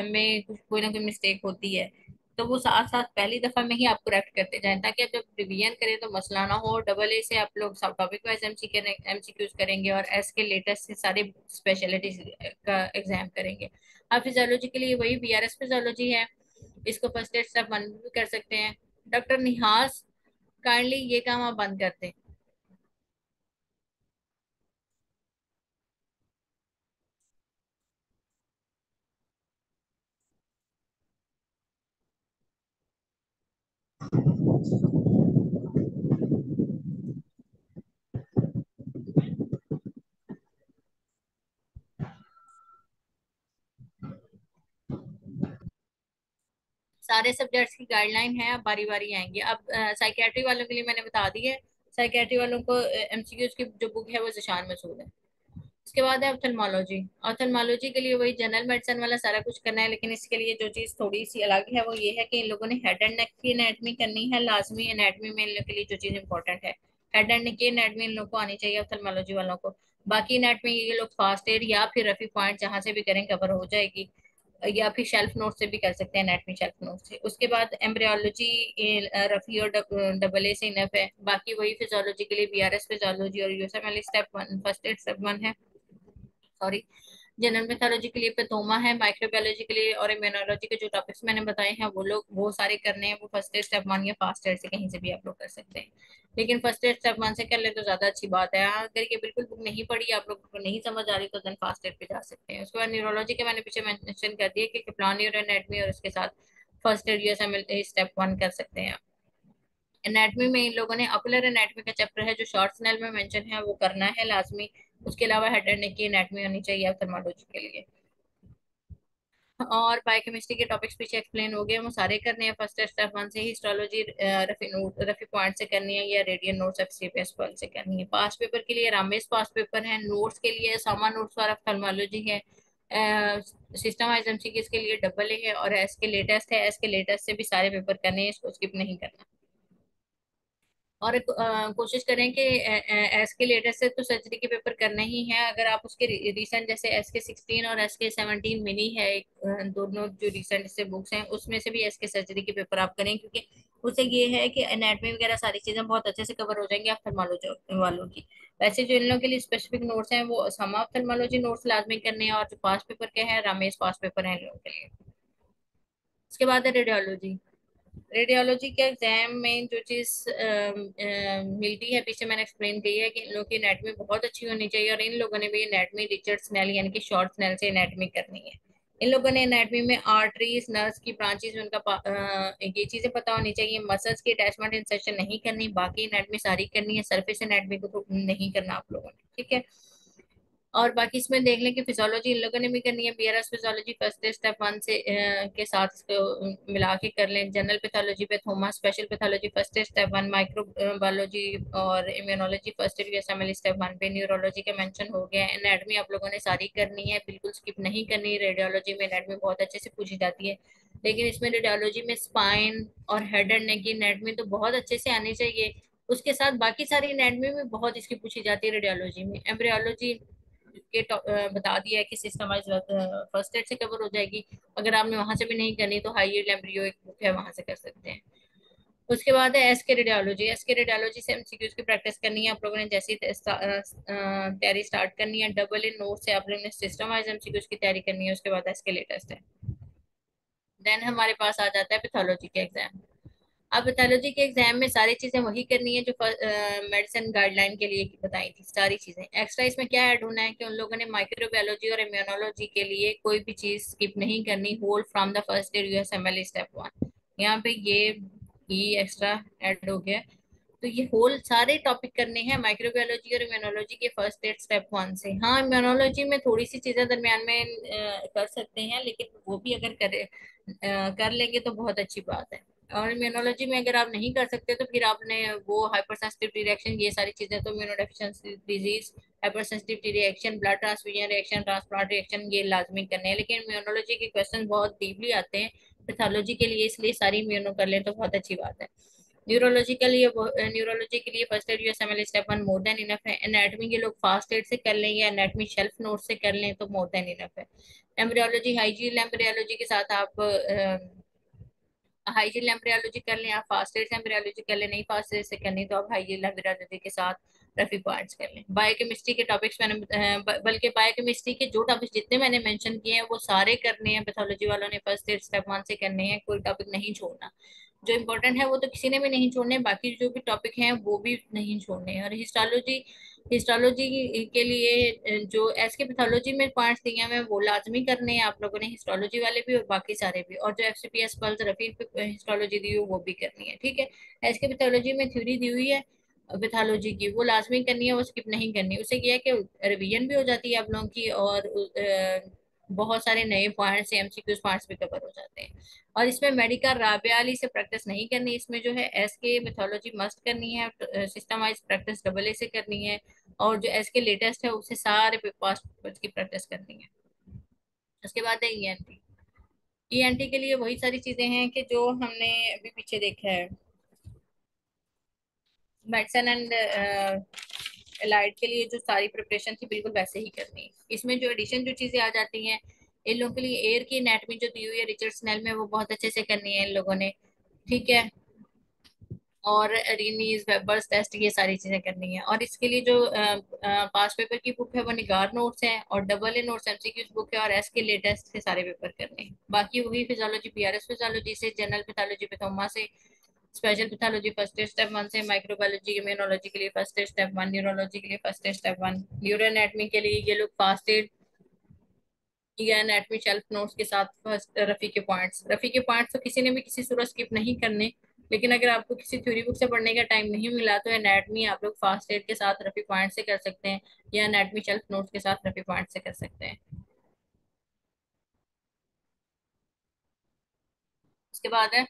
में कोई ना कोई मिस्टेक होती है, तो वो साथ साथ पहली दफा में ही आप करेक्ट करते जाएं, ताकि आप जब रिवीजन करें तो मसला ना हो। डबल ए से आप लोग सब टॉपिक वाइज एमसीक्यूज करेंगे, और एस के लेटेस्ट से सारे स्पेशलिटीज का एग्जाम करेंगे। आप फिजियोलॉजी के लिए वही बीआरएस फिजियोलॉजी है, इसको फर्स्ट एड स्टेप वन भी कर सकते हैं। डॉक्टर निहास, काइंडली ये काम आप बंद कर दें। सारे सब्जेक्ट्स की गाइडलाइन है, अब बारी बारी आएंगी। अब साइकेट्री वालों के लिए मैंने बता दी है। साइकेट्री वालों को एमसीक्यूज की जो बुक है वो जिशान मसूद है। उसके बाद है ऑप्थेल्मोलॉजी। ऑप्थेल्मोलॉजी के लिए वही जनरल मेडिसिन वाला सारा कुछ करना है, लेकिन इसके लिए जो चीज थोड़ी सी अलग है वो ये है कि इन लोगों ने हेड एंड नेक की एनाटमी करनी है लाजमी। एनाटमी में इन लोगों के लिए जो चीज इंपॉर्टेंट है, हेड एंड नेक की एनाटमी इन लोगों को आनी चाहिए ऑप्थेल्मोलॉजी वालों को। बाकी एनाटमी ये लोग फास्ट एड या फिर रफी पॉइंट जहां से भी करें कवर हो जाएगी, या फिर शेल्फ नोट से भी कर सकते हैं, एनाटमी शेल्फ नोट से। उसके बाद एम्ब्रियोलॉजी रफी और डबल ए से इनफ है। बाकी वही फिजियोलॉजी के लिए बीआरएस फिजियोलॉजी और यूएसएमएल step one first aid step one है, सॉरी। जनरल पैथोलॉजी के लिए पेथोमा है, माइक्रोबायोलॉजी के लिए और इम्यूनोलॉजी के जो टॉपिक्स मैंने बताए हैं वो लोग वो सारे करने हैं, वो फर्स्ट एड स्टेप वन या फास्ट एड से कहीं से भी आप लोग कर सकते हैं। लेकिन फर्स्ट एड स्टेप वन से कर ले तो ज्यादा अच्छी बात है। हाँ, अगर ये बिल्कुल बुक नहीं पढ़ी, आप लोग को नहीं समझ आ रही, तो देन फास्ट एड पे जा सकते हैं। उसके बाद न्यूरोलॉजी के मैंने पीछे मेंशन कर दिया कि प्लान न्यूरो एनाटमी और उसके साथ first aid USMLE step one कर सकते हैं। एनाटमी में इन लोगों ने अकुलर एनाटमी का चैप्टर है जो शॉर्ट स्नेल में मेंशन है, वो करना है लाजमी। उसके अलावा हेड एंड नेक की एनाटमी होनी चाहिए ऑप्थेल्मोलॉजी के लिए। और बायोकेमिस्ट्री के टॉपिक्स पीछे एक्सप्लेन हो गए, वो सारे करने हैं फर्स्ट स्टेप वन से ही। Histology Rafi note Rafi point से करनी है, या रेडियन नोट्स एफसीपीएस पॉइंट से करनी है। पास पेपर के लिए रामेश पास पेपर है। नोट्स के लिए सामा नोट्स फॉर ऑप्थेल्मोलॉजी है। सिस्टम वाइज एमसीक्यूज के लिए डबल ए है, और एस के लेटेस्ट है। एस के लेटेस्ट से भी सारे पेपर करने हैं, इसको स्किप नहीं करना। और कोशिश करें कि एस के लेटेस्ट से तो सर्जरी के पेपर करने ही है। अगर आप उसके रिसेंट जैसे एस के 16 और एस के 17 मिनी है एक, दोनों जो रिसेंट से बुक्स हैं उसमें से भी एस के सर्जरी के पेपर आप करें, क्योंकि उससे ये है कि एनाटमी वगैरह सारी चीजें बहुत अच्छे से कवर हो जाएंगी ऑप्थेल्मोलॉजी वालों की। वैसे जो इन लोगों के लिए स्पेसिफिक नोट्स हैं वो सम ऑप्थेल्मोलॉजी नोट्स लाजमी करने हैं, और जो पास पेपर के हैं रमेश पास पेपर हैं इन लोगों के लिए। उसके बाद है रेडियोलॉजी। रेडियोलॉजी के एग्जाम में जो चीज मिलती है पीछे मैंने एक्सप्लेन की है कि इन लोगों की एनाटमी बहुत अच्छी होनी चाहिए, और इन लोगों ने भी एनाटमी रिचर्ड स्नेल यानी कि शॉर्ट स्नेल से एनाटमी करनी है। इन लोगों ने एनाटमी में आर्टरीज नर्व्स की ब्रांचेस उनका ये चीजें पता होनी चाहिए। मसल्स की अटैचमेंट इंसर्शन नहीं करनी, बाकी एनाटमी सारी करनी है। सरफेस एनाटमी को तो नहीं करना आप लोगों ने, ठीक है। और बाकी इसमें देख लें कि फिजियोलॉजी इन लोगों ने भी करनी है। BRS physiology first step one से के साथ इसको मिला के कर लें। जनरल पैथोलॉजी पे थोमा, special pathology first step one, micro biology और immunology first USMLE step one पे। न्यूरोलॉजी का मेंशन हो गया है। एनाटमी आप लोगों ने सारी करनी है, बिल्कुल स्किप नहीं करनी। रेडियोलॉजी में एनाटमी बहुत अच्छे से पूछी जाती है, लेकिन इसमें रेडियोलॉजी में स्पाइन और हेड एंड नेक की एनाटमी तो बहुत अच्छे से आनी चाहिए। उसके साथ बाकी सारी एनाटमी में बहुत इसकी पूछी जाती है रेडियोलॉजी में। एम्ब्रियोलॉजी बता दिया है कि सिस्टमाइज फर्स्ट एड से कवर हो जाएगी। अगर आपने वहां से भी नहीं करनी तो हाई यील्ड एम्ब्रियो एक बुक है, वहां से कर सकते हैं। उसके बाद है एस के रेडियोलॉजी। एस के रेडियोलॉजी से एमसीक्यूज की प्रैक्टिस करनी है आप लोगों ने। जैसी तैयारी स्टार्ट करनी है, डबल इन नोट से आप लोगों ने सिस्टम वाइज एमसीक्यूज की तैयारी करनी है। उसके बाद एस के लेटेस्ट है। देन हमारे पास आ जाता है पैथोलॉजी के एग्जाम। अब पैथोलॉजी के एग्जाम में सारी चीजें वही करनी है जो मेडिसिन गाइडलाइन के लिए बताई थी सारी चीजें। एक्स्ट्रा इसमें क्या ऐड होना है कि उन लोगों ने माइक्रोबायोलॉजी और इम्यूनोलॉजी के लिए कोई भी चीज स्किप नहीं करनी, hold from the first year यूएसएमएल step one. यहाँ पे ये एक्स्ट्रा ऐड हो गया। तो ये होल सारे टॉपिक करने हैं माइक्रोबायोलॉजी और इम्यूनोलॉजी के फर्स्ट एड स्टेप वन से। हाँ, इम्यूनोलॉजी में थोड़ी सी चीजें दरमियान में कर सकते हैं, लेकिन वो भी अगर कर लेंगे तो बहुत अच्छी बात है। और इम्यूनोलॉजी में अगर आप नहीं कर सकते तो फिर आपने वो हाइपर सेंसिटिविटी रिएक्शन ये सारी चीजें तो immunodeficiency disease, hyper sensitivity reaction, blood transfusion reaction, transplant reaction ये लाजमी करने हैं। लेकिन इम्यूनोलॉजी के क्वेश्चन बहुत डीपली आते हैं पैथोलॉजी के लिए, इसलिए सारी इम्यूनो कर लें तो बहुत अच्छी बात है। न्यूरोलॉजी के लिए first aid USMLE step one more than enough है। एनाटमी के लोग फास्ट एड से कर लें या एनाटमी शेल्फ नोट से कर लें तो मोर देन इनफ है। एम्ब्रियोलॉजी हाइजीन एम्ब्रियोलॉजी के साथ आप हाई यील्ड एम्ब्रियोलॉजी कर लें, आप फास्ट एज एम्ब्रियोलॉजी कर लें, नहीं फास्ट एज से करनी तो आप हाई यील्ड एम्ब्रियोलॉजी के साथ रफी पार्ट्स कर लें। बायोकेमिस्ट्री के टॉपिक्स मैंने बल्कि बायोकेमिस्ट्री के जो टॉपिक्स जितने मैंने मेंशन किए हैं वो सारे करने हैं पैथोलॉजी वालों ने, फर्स्ट एड स्टेप 1 से करने हैं, कोई टॉपिक नहीं छोड़ना। जो इम्पोर्टेंट है वो तो किसी ने भी नहीं छोड़ने, बाकी जो भी टॉपिक हैं वो भी नहीं छोड़ने हैं। और हिस्टोलॉजी, हिस्टोलॉजी के लिए जो एस के पैथोलॉजी में पार्ट्स दिए हैं वो लाजमी करने हैं आप लोगों ने, हिस्टोलॉजी वाले भी और बाकी सारे भी। और जो एफसीपीएस पल्स रफी हिस्टोलॉजी दी हुई वो भी करनी है, ठीक है। एस के पैथोलॉजी में थ्योरी दी हुई है पैथोलॉजी की, वो लाजमी करनी है, वो स्किप नहीं करनी। उससे क्या है कि रिवीजन भी हो जाती है आप लोगों की, और बहुत सारे नए पॉइंट्स एमसीक्यूज पॉइंट्स भी कवर हो जाते हैं। और इसमें मेडिकल राबियाली से प्रैक्टिस नहीं करनी, इसमें जो है एस के मेथोलॉजी मस्ट करनी है, system wise practice double A से करनी है। और जो एस के लेटेस्ट है उससे सारे पास्ट पेपर्स की प्रैक्टिस करनी है। उसके बाद है ईएनटी। ईएनटी के लिए वही सारी चीजें हैं कि जो हमने अभी पीछे देखा है, मेडिसिन एंड एलाइड के लिए जो सारी प्रिपरेशन थी बिल्कुल वैसे ही करनी है। इसमें जो एडिशन जो चीजें आ जाती हैं इन लोगों के लिए, एयर की एनाटॉमी जो दी हुई है रिचर्ड स्नेल में वो बहुत अच्छे से करनी है इन लोगों ने, ठीक है। और रीनीज वेबर्स टेस्ट ये सारी चीजें करनी है। और इसके लिए जो पास पेपर की बुक है वो निगार नोट्स है, और डबल ए नोट्स एमसीक्यूज बुक है, और एस के लेटेस्ट के सारे पेपर करने हैं। बाकी वही फिजियोलॉजी पीआरएस फिजियोलॉजी से, जनरल पैथोलॉजी पैथोमा से, स्पेशल पैथोलॉजी फर्स्ट स्टेप 1 से, माइक्रोबायोलॉजी इम्यूनोलॉजी के लिए फर्स्ट स्टेप 1, न्यूरोलॉजी के लिए फर्स्ट स्टेप 1, न्यूरो एनाटमी के लिए ये लोग फास्ट एड या एनाटमी शेल्फ नोट्स के साथ फर्स्ट रफी के पॉइंट्स। रफी के पॉइंट्स तो किसी ने भी किसी सूरत स्किप नहीं करने, लेकिन अगर आपको किसी थ्योरी बुक से पढ़ने का टाइम नहीं मिला तो एनाटमी आप लोग फास्ट एड के साथ रफी पॉइंट से कर सकते हैं, या एनाटमी शेल्फ नोट्स के साथ रफी पॉइंट से कर सकते हैं। उसके बाद है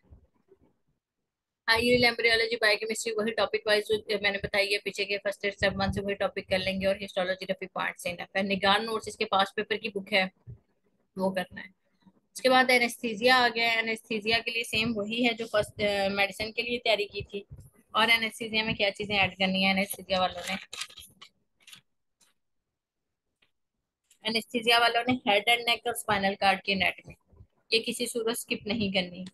हाई यील्ड एम्ब्रियोलॉजी बायोकेमिस्ट्री, वही टॉपिक वाइज जो मैंने बताई है पीछे के फर्स्ट एड स्टेप 1 से वही टॉपिक कर लेंगे। और हिस्टोलॉजी रफी पॉइंट से निगार नोट्स इसके पास पेपर की बुक है वो करना है। उसके बाद एनेस्थीसिया आ गया। एनेस्थीसिया के लिए सेम वही है जो फर्स्ट मेडिसिन के लिए तैयारी की थी। और एनेस्थीसिया में क्या चीजें ऐड करनी है एनेस्थीसिया वालों ने, एनेस्थीसिया वालों ने हेड एंड नेक और स्पाइनल कार्ड की एनाटॉमी ये किसी सूरत स्किप नहीं करनी,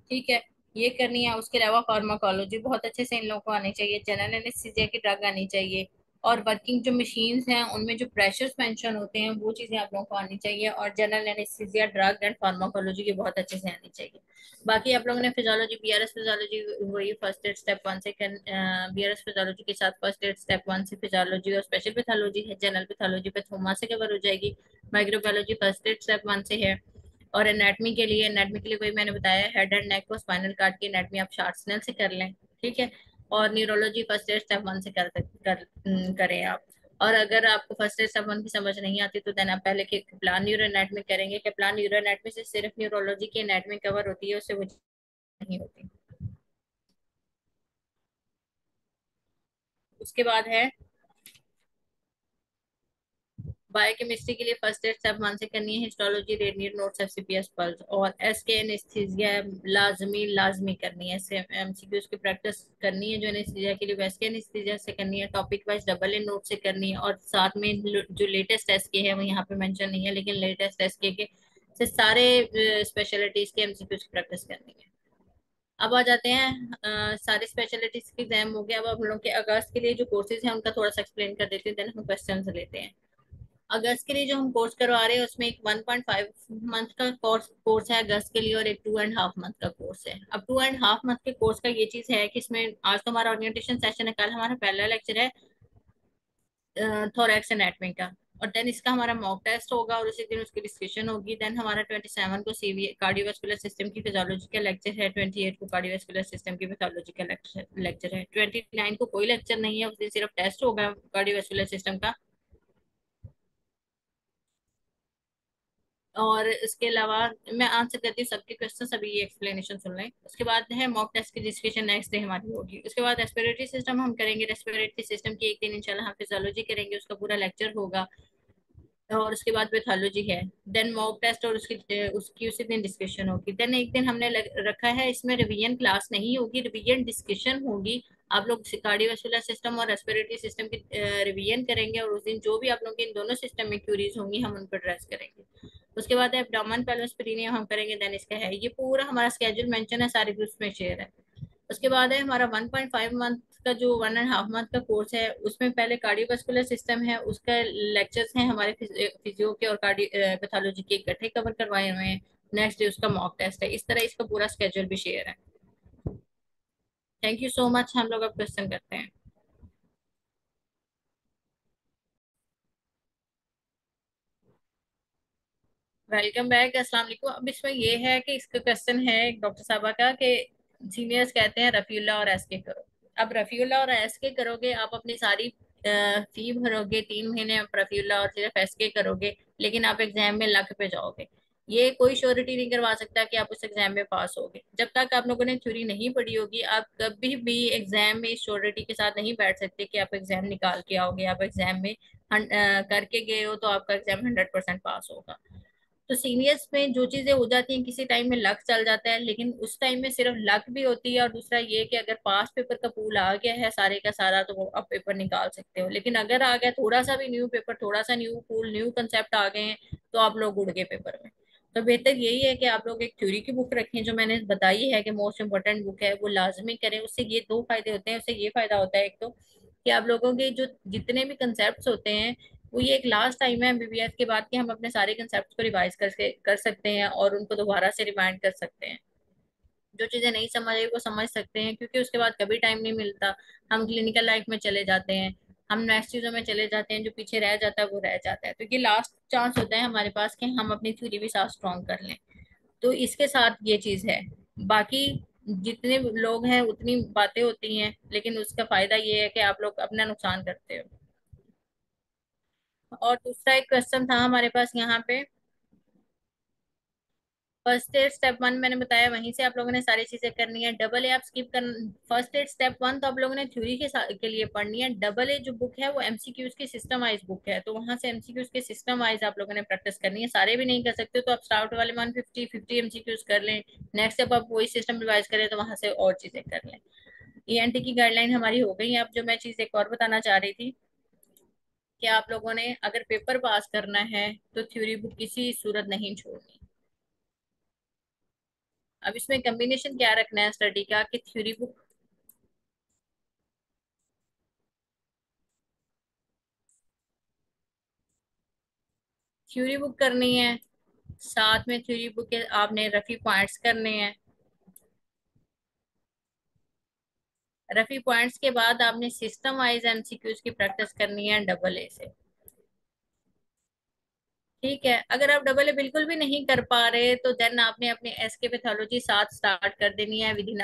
ठीक है। ये करनी है। उसके अलावा फार्माकोलॉजी बहुत अच्छे से इन लोगों को आनी चाहिए, जनरल एनेस्थीसिया की ड्रग आनी चाहिए, और वर्किंग जो मशीन्स हैं उनमें जो प्रेशर्स मेंशन होते हैं वो चीजें आप लोगों को आनी चाहिए, और general anaesthesia drug and pharmacology की बहुत अच्छे से आनी चाहिए। बाकी आप लोगों ने फिजियोलॉजी बीआरएस फिजियोलॉजी वही फर्स्ट एड स्टेप 1 से बीआरएस फिजियोलॉजी के साथ फर्स्ट एड स्टेप 1 से फिजियोलॉजी, और स्पेशल पैथोलॉजी है जनरल पैथोलॉजी पैथोमा से कवर हो जाएगी। माइक्रोबायोलॉजी फर्स्ट एड स्टेप 1 से है। और एनाटमी के लिए वही मैंने बताया, हेड एंड नेक और स्पाइनल कार्ड की एनाटमी आप शार्ट्सनेल से कर लें, ठीक है। और न्यूरोलॉजी फर्स्ट एड स्टेप 1 से करें आप। और अगर आपको फर्स्ट एड स्टेप 1 की समझ नहीं आती तो देन आप पहले के प्लान न्यूरो एनाटमी करेंगे, कि प्लान न्यूरो एनाटमी से सिर्फ न्यूरोलॉजी की एनाटमी कवर होती है, उससे वो नहीं होती। उसके बाद है बायोकेमिस्ट्री के लिए फर्स्ट एड स्टेप 1 से करनी है, histology radiate notes FCPS pulse, और एसके एनेस्थीसिया लाजमी लाजमी करनी है, एमसीक्यूज की प्रैक्टिस करनी है जो एनेस्थीसिया के लिए वेस्के एनेस्थीसिया से करनी है, topic wise double in note से करनी है। और साथ में जो लेटेस्ट एसके है वो यहाँ पे मेंशन नहीं है, लेकिन लेटेस्ट एसके के से सारे स्पेशलिटीज के एमसीक्यूज की प्रैक्टिस करनी है। अब आ जाते हैं सारे स्पेशलिटीज के एग्जाम हो गया। अब हम लोग के अगस्त के लिए जो कोर्सेज हैं उनका थोड़ा सा एक्सप्लेन कर देते हैं, देन हम क्वेश्चन लेते हैं। अगस्त के लिए जो हम कोर्स करवा रहे हैं उसमें एक 1.5 मंथ का कोर्स है अगस्त के लिए, और एक 2.5 मंथ का कोर्स है। अब 2.5 मंथ के कोर्स का ये चीज है कि इसमें आज तो हमारा ओरिएंटेशन सेशन है, कल हमारा पहला लेक्चर है थोरैक्स एनाटमी का, और देन इसका हमारा मॉक टेस्ट होगा, और उसी दिन उसकी डिस्कशन होगी। देन हमारा 27 को सीवी कार्डियोवास्कुलर सिस्टम की फिजियोलॉजी का लेक्चर है, 28 को कार्डियोवास्कुलर सिस्टम की पैथोलॉजी का लेक्चर है, 29 को कोई लेक्चर नहीं है, उस दिन सिर्फ टेस्ट होगा कार्डियोवास्कुलर सिस्टम का। और इसके अलावा मैं आंसर करती हूँ सबके क्वेश्चन, सभी ये एक्सप्लेनेशन सुन लें। उसके बाद है मॉक टेस्ट की डिस्कशन नेक्स्ट डे हमारी होगी। उसके बाद रेस्पिरेटरी सिस्टम हम करेंगे, रेस्पिरेटरी सिस्टम की एक दिन इंशाल्लाह हम फिजियोलॉजी करेंगे, उसका पूरा लेक्चर होगा। और उसके बाद पैथोलॉजी है, देन मॉक टेस्ट, और उसकी उसी दिन डिस्कशन होगी। देन एक दिन हमने रखा है इसमें रिवीजन क्लास नहीं होगी, रिवीजन डिस्कशन होगी। आप लोग कार्डियोवास्कुलर सिस्टम और रेस्पिरेटरी सिस्टम की रिवीजन करेंगे, और उस दिन जो भी आप लोगों के इन दोनों सिस्टम में क्यूरीज होंगी हम उन पर एड्रेस करेंगे। उसके बाद एब्डोमेन पेल्विस पेरिनियम हम करेंगे, देन इसका है, ये पूरा हमारा स्केड्यूल मेंशन है, सारे ग्रुप्स में शेयर है। उसके बाद है हमारा 1.5 मंथ का, जो 1.5 मंथ का कोर्स है, उसमें पहले कार्डियोवास्कुलर सिस्टम है, उसका लेक्चर्स हैं हमारे फिजियो के और कार्डियो पैथोलॉजी के इकट्ठे कवर करवाए हुए हैं। नेक्स्ट डे उसका मॉक टेस्ट है। इस तरह इसका पूरा स्केड्यूल भी शेयर है। Thank you so much. हम लोग अब क्वेश्चन करते हैं। Welcome back. अस्सलाम वालेकुम। अब इसमें ये है कि इसका क्वेश्चन है एक डॉक्टर साहबा का, कि सीनियर्स कहते हैं रफीउल्लाह और एसके करो। अब रफीउल्लाह और एसके करोगे, आप अपनी सारी फी भरोगे, 3 महीने आप रफीउल्लाह और सिर्फ एसके करोगे, लेकिन आप एग्जाम में लक पे जाओगे। ये कोई श्योरिटी नहीं करवा सकता कि आप उस एग्जाम में पास होगे। जब तक आप लोगों ने थ्योरी नहीं पढ़ी होगी, आप कभी भी एग्जाम में इस श्योरिटी के साथ नहीं बैठ सकते कि आप एग्जाम निकाल के आओगे। आप एग्जाम में करके गए हो तो आपका एग्जाम 100% पास होगा। तो सीनियर्स में जो चीजें हो जाती हैं, किसी टाइम में लक चल जाता है, लेकिन उस टाइम में सिर्फ लक भी होती है, और दूसरा ये कि अगर पास पेपर का पूल आ गया है सारे का सारा, तो वो आप पेपर निकाल सकते हो। लेकिन अगर आ गया थोड़ा सा भी न्यू पेपर, थोड़ा सा न्यू पूल, न्यू कंसेप्ट आ गए हैं, तो आप लोग उड़ गए पेपर में। तो बेहतर यही है कि आप लोग एक थ्योरी की बुक रखें, जो मैंने बताई है कि मोस्ट इंपॉर्टेंट बुक है, वो लाजमी करें। उससे ये दो फायदे होते हैं। उससे ये फायदा होता है, एक तो कि आप लोगों के जो जितने भी कंसेप्ट होते हैं, वो ये एक लास्ट टाइम है एमबीबीएस के बाद कि हम अपने सारे कंसेप्ट को रिवाइज करके कर सकते हैं और उनको दोबारा से रिमाइंड कर सकते हैं। जो चीजें नहीं समझ आई वो समझ सकते हैं, क्योंकि उसके बाद कभी टाइम नहीं मिलता। हम क्लिनिकल लाइफ में चले जाते हैं, हम नेक्स्ट चीजों में चले जाते हैं, जो पीछे रह जाता है वो रह जाता है। तो ये लास्ट चांस होता है हमारे पास कि हम अपनी थ्योरी भी साथ स्ट्रॉन्ग कर लें। तो इसके साथ ये चीज है। बाकी जितने लोग हैं उतनी बातें होती हैं, लेकिन उसका फायदा ये है कि आप लोग अपना नुकसान करते हो। और दूसरा एक क्वेश्चन था हमारे पास यहाँ पे, फर्स्ट एड स्टेप वन मैंने बताया, वहीं से आप लोगों ने सारी चीजें करनी है। डबल ए आप स्किप कर, फर्स्ट एड स्टेप वन तो आप लोगों ने थ्योरी के लिए पढ़नी है। डबल ए जो बुक है वो एमसीक्यूज की सिस्टम वाइज बुक है, तो वहां से एमसीक्यूज के सिस्टम वाइज आप लोगों ने प्रैक्टिस करनी है। सारे भी नहीं कर सकते तो आप स्टार्ट वाले 150 एमसीक्यूज कर लें। नेक्स्ट जब आप वही सिस्टम रिवाइज करें तो वहां से और चीजें कर लें। ईएनटी की गाइडलाइन हमारी हो गई है। अब जो मैं चीज एक और बताना चाह रही थी, कि आप लोगों ने अगर पेपर पास करना है तो थ्योरी बुक किसी सूरत नहीं छोड़नी। अब इसमें कॉम्बिनेशन क्या रखना है स्टडी का, कि थ्योरी बुक, थ्योरी बुक करनी है, साथ में थ्योरी बुक के आपने रफी पॉइंट्स करने हैं। रफी पॉइंट्स के बाद आपने सिस्टम वाइज एमसीक्यूज की प्रैक्टिस करनी है डबल ए से। ठीक है, अगर आप डबल ए बिल्कुल भी नहीं कर पा रहे, तो देन आपने अपने एस के पैथोलॉजी साथ स्टार्ट कर देनी है विद इन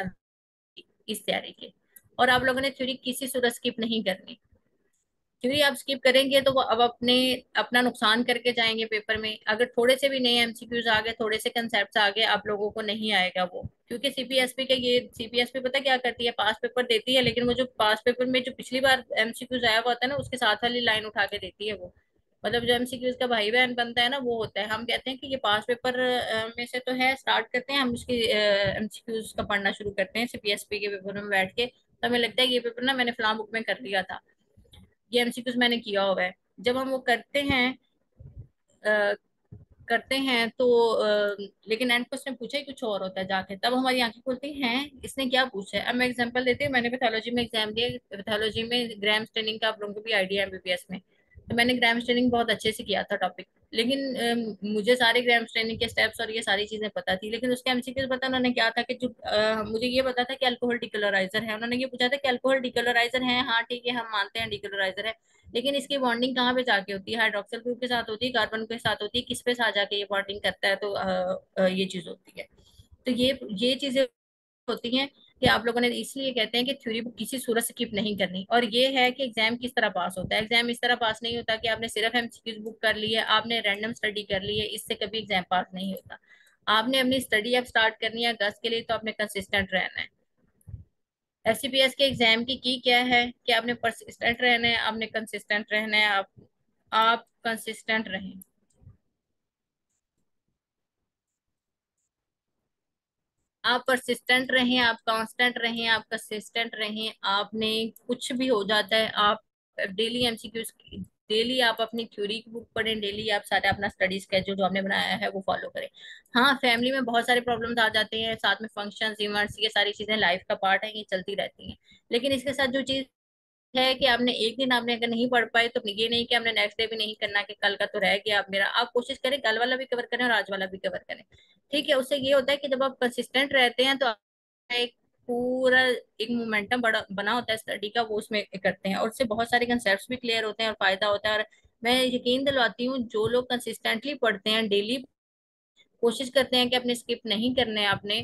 इस तैयारी के। और आप लोगों ने थ्योरी किसी सूरत स्किप नहीं करनी। क्योंकि आप स्किप करेंगे तो वो अब अपने अपना नुकसान करके जाएंगे पेपर में। अगर थोड़े से भी नए एमसीक्यूज आ गए, थोड़े से कंसेप्ट आ गए, आप लोगों को नहीं आएगा वो। क्योंकि सीपीएसपी के, ये सीपीएसपी पता क्या करती है, पास पेपर देती है, लेकिन वो जो पास पेपर में जो पिछली बार एमसीक्यूज आया हुआ होता है ना, उसके साथ वाली लाइन उठा के देती है वो। मतलब जो एमसीक्यूज का भाई बहन बनता है ना, वो होता है। हम कहते हैं कि ये पास पेपर में से तो है, स्टार्ट करते हैं हम उसकी एमसीक्यूज का पढ़ना शुरू करते हैं सीपीएसपी के पेपर में बैठ के, तो हमें लगता है ये पेपर ना मैंने फलां बुक में कर लिया था, ये एमसीक्यूज मैंने किया हुआ है। जब हम वो अ, करते हैं तो लेकिन एंड क्वेश्चन पूछा ही कुछ और होता है जाके, तब हमारी आंखें खुलती हैं इसने क्या पूछा है। अब मैं एग्जांपल देती हूँ, मैंने पैथोलॉजी में एग्जाम दिया। पैथोलॉजी में ग्राम स्टेनिंग का आप लोगों को भी आइडिया है एमबीबीएस में, तो मैंने ग्राम स्टेनिंग बहुत अच्छे से किया था टॉपिक। लेकिन मुझे सारे ग्राम स्टेनिंग के स्टेप्स और ये सारी चीजें पता थी, लेकिन उसके एमसीक्यूज पता उन्होंने क्या था कि जो मुझे ये पता था कि अल्कोहल डिकलोराइजर है, उन्होंने ये पूछा था कि अल्कोहल डिकलोराइजर है, हाँ ठीक है हम मानते हैं डिकलोराइजर है, लेकिन इसकी बॉन्डिंग कहाँ पे जाके होती है, हाइड्रोक्सिल ग्रुप के साथ होती है, कार्बन के साथ होती है, किस पे साथ जाके ये बॉन्डिंग करता है, तो ये चीज होती है। तो ये चीजें होती हैं कि आप लोगों ने, इसलिए कहते हैं कि थ्योरी बुक किसी सूरत से स्किप नहीं करनी। और ये है कि एग्जाम किस तरह पास होता है, एग्जाम इस तरह पास नहीं होता कि आपने सिर्फ एमसीक्यूज बुक कर ली है, आपने रैंडम स्टडी कर ली है, इससे कभी एग्जाम पास नहीं होता। आपने अपनी स्टडी अब स्टार्ट करनी है अगस्त के लिए, तो आपने कंसिस्टेंट रहना है। एफसीपीएस के एग्जाम की क्या है कि आपने परसिस्टेंट रहना है, आपने कंसिस्टेंट रहना है। आप कंसिस्टेंट रहें। आप परसिस्टेंट रहें, आप कांस्टेंट रहें, आप कंसिस्टेंट रहें। आपने कुछ भी हो जाता है, आप डेली एमसीक्यूज डेली आप अपनी थ्योरी की बुक पढ़ें, डेली आप सारा अपना स्टडी स्केड्यूल जो आपने बनाया है वो फॉलो करें। हाँ, फैमिली में बहुत सारे प्रॉब्लम्स आ जाते हैं, साथ में फंक्शंस इवेंट्स, ये सारी चीजें लाइफ का पार्ट है, ये चलती रहती हैं। लेकिन इसके साथ जो चीज है कि आपने एक दिन आपने अगर नहीं पढ़ पाए तो ये नहीं कि आपने नेक्स्ट डे भी नहीं करना कि कल का तो रह गया। आप मेरा आप कोशिश करें कल वाला भी कवर करें और आज वाला भी कवर करें। ठीक है, उससे ये होता है कि जब आप कंसिस्टेंट रहते हैं तो एक पूरा एक मोमेंटम बड़ा बना होता है स्टडी का, वो उसमें करते हैं और उससे बहुत सारे कंसेप्ट भी क्लियर होते हैं और फायदा होता है। और मैं यकीन दिलवाती हूँ जो लोग कंसिस्टेंटली पढ़ते हैं, डेली कोशिश करते हैं कि अपने स्किप नहीं करने हैं आपने,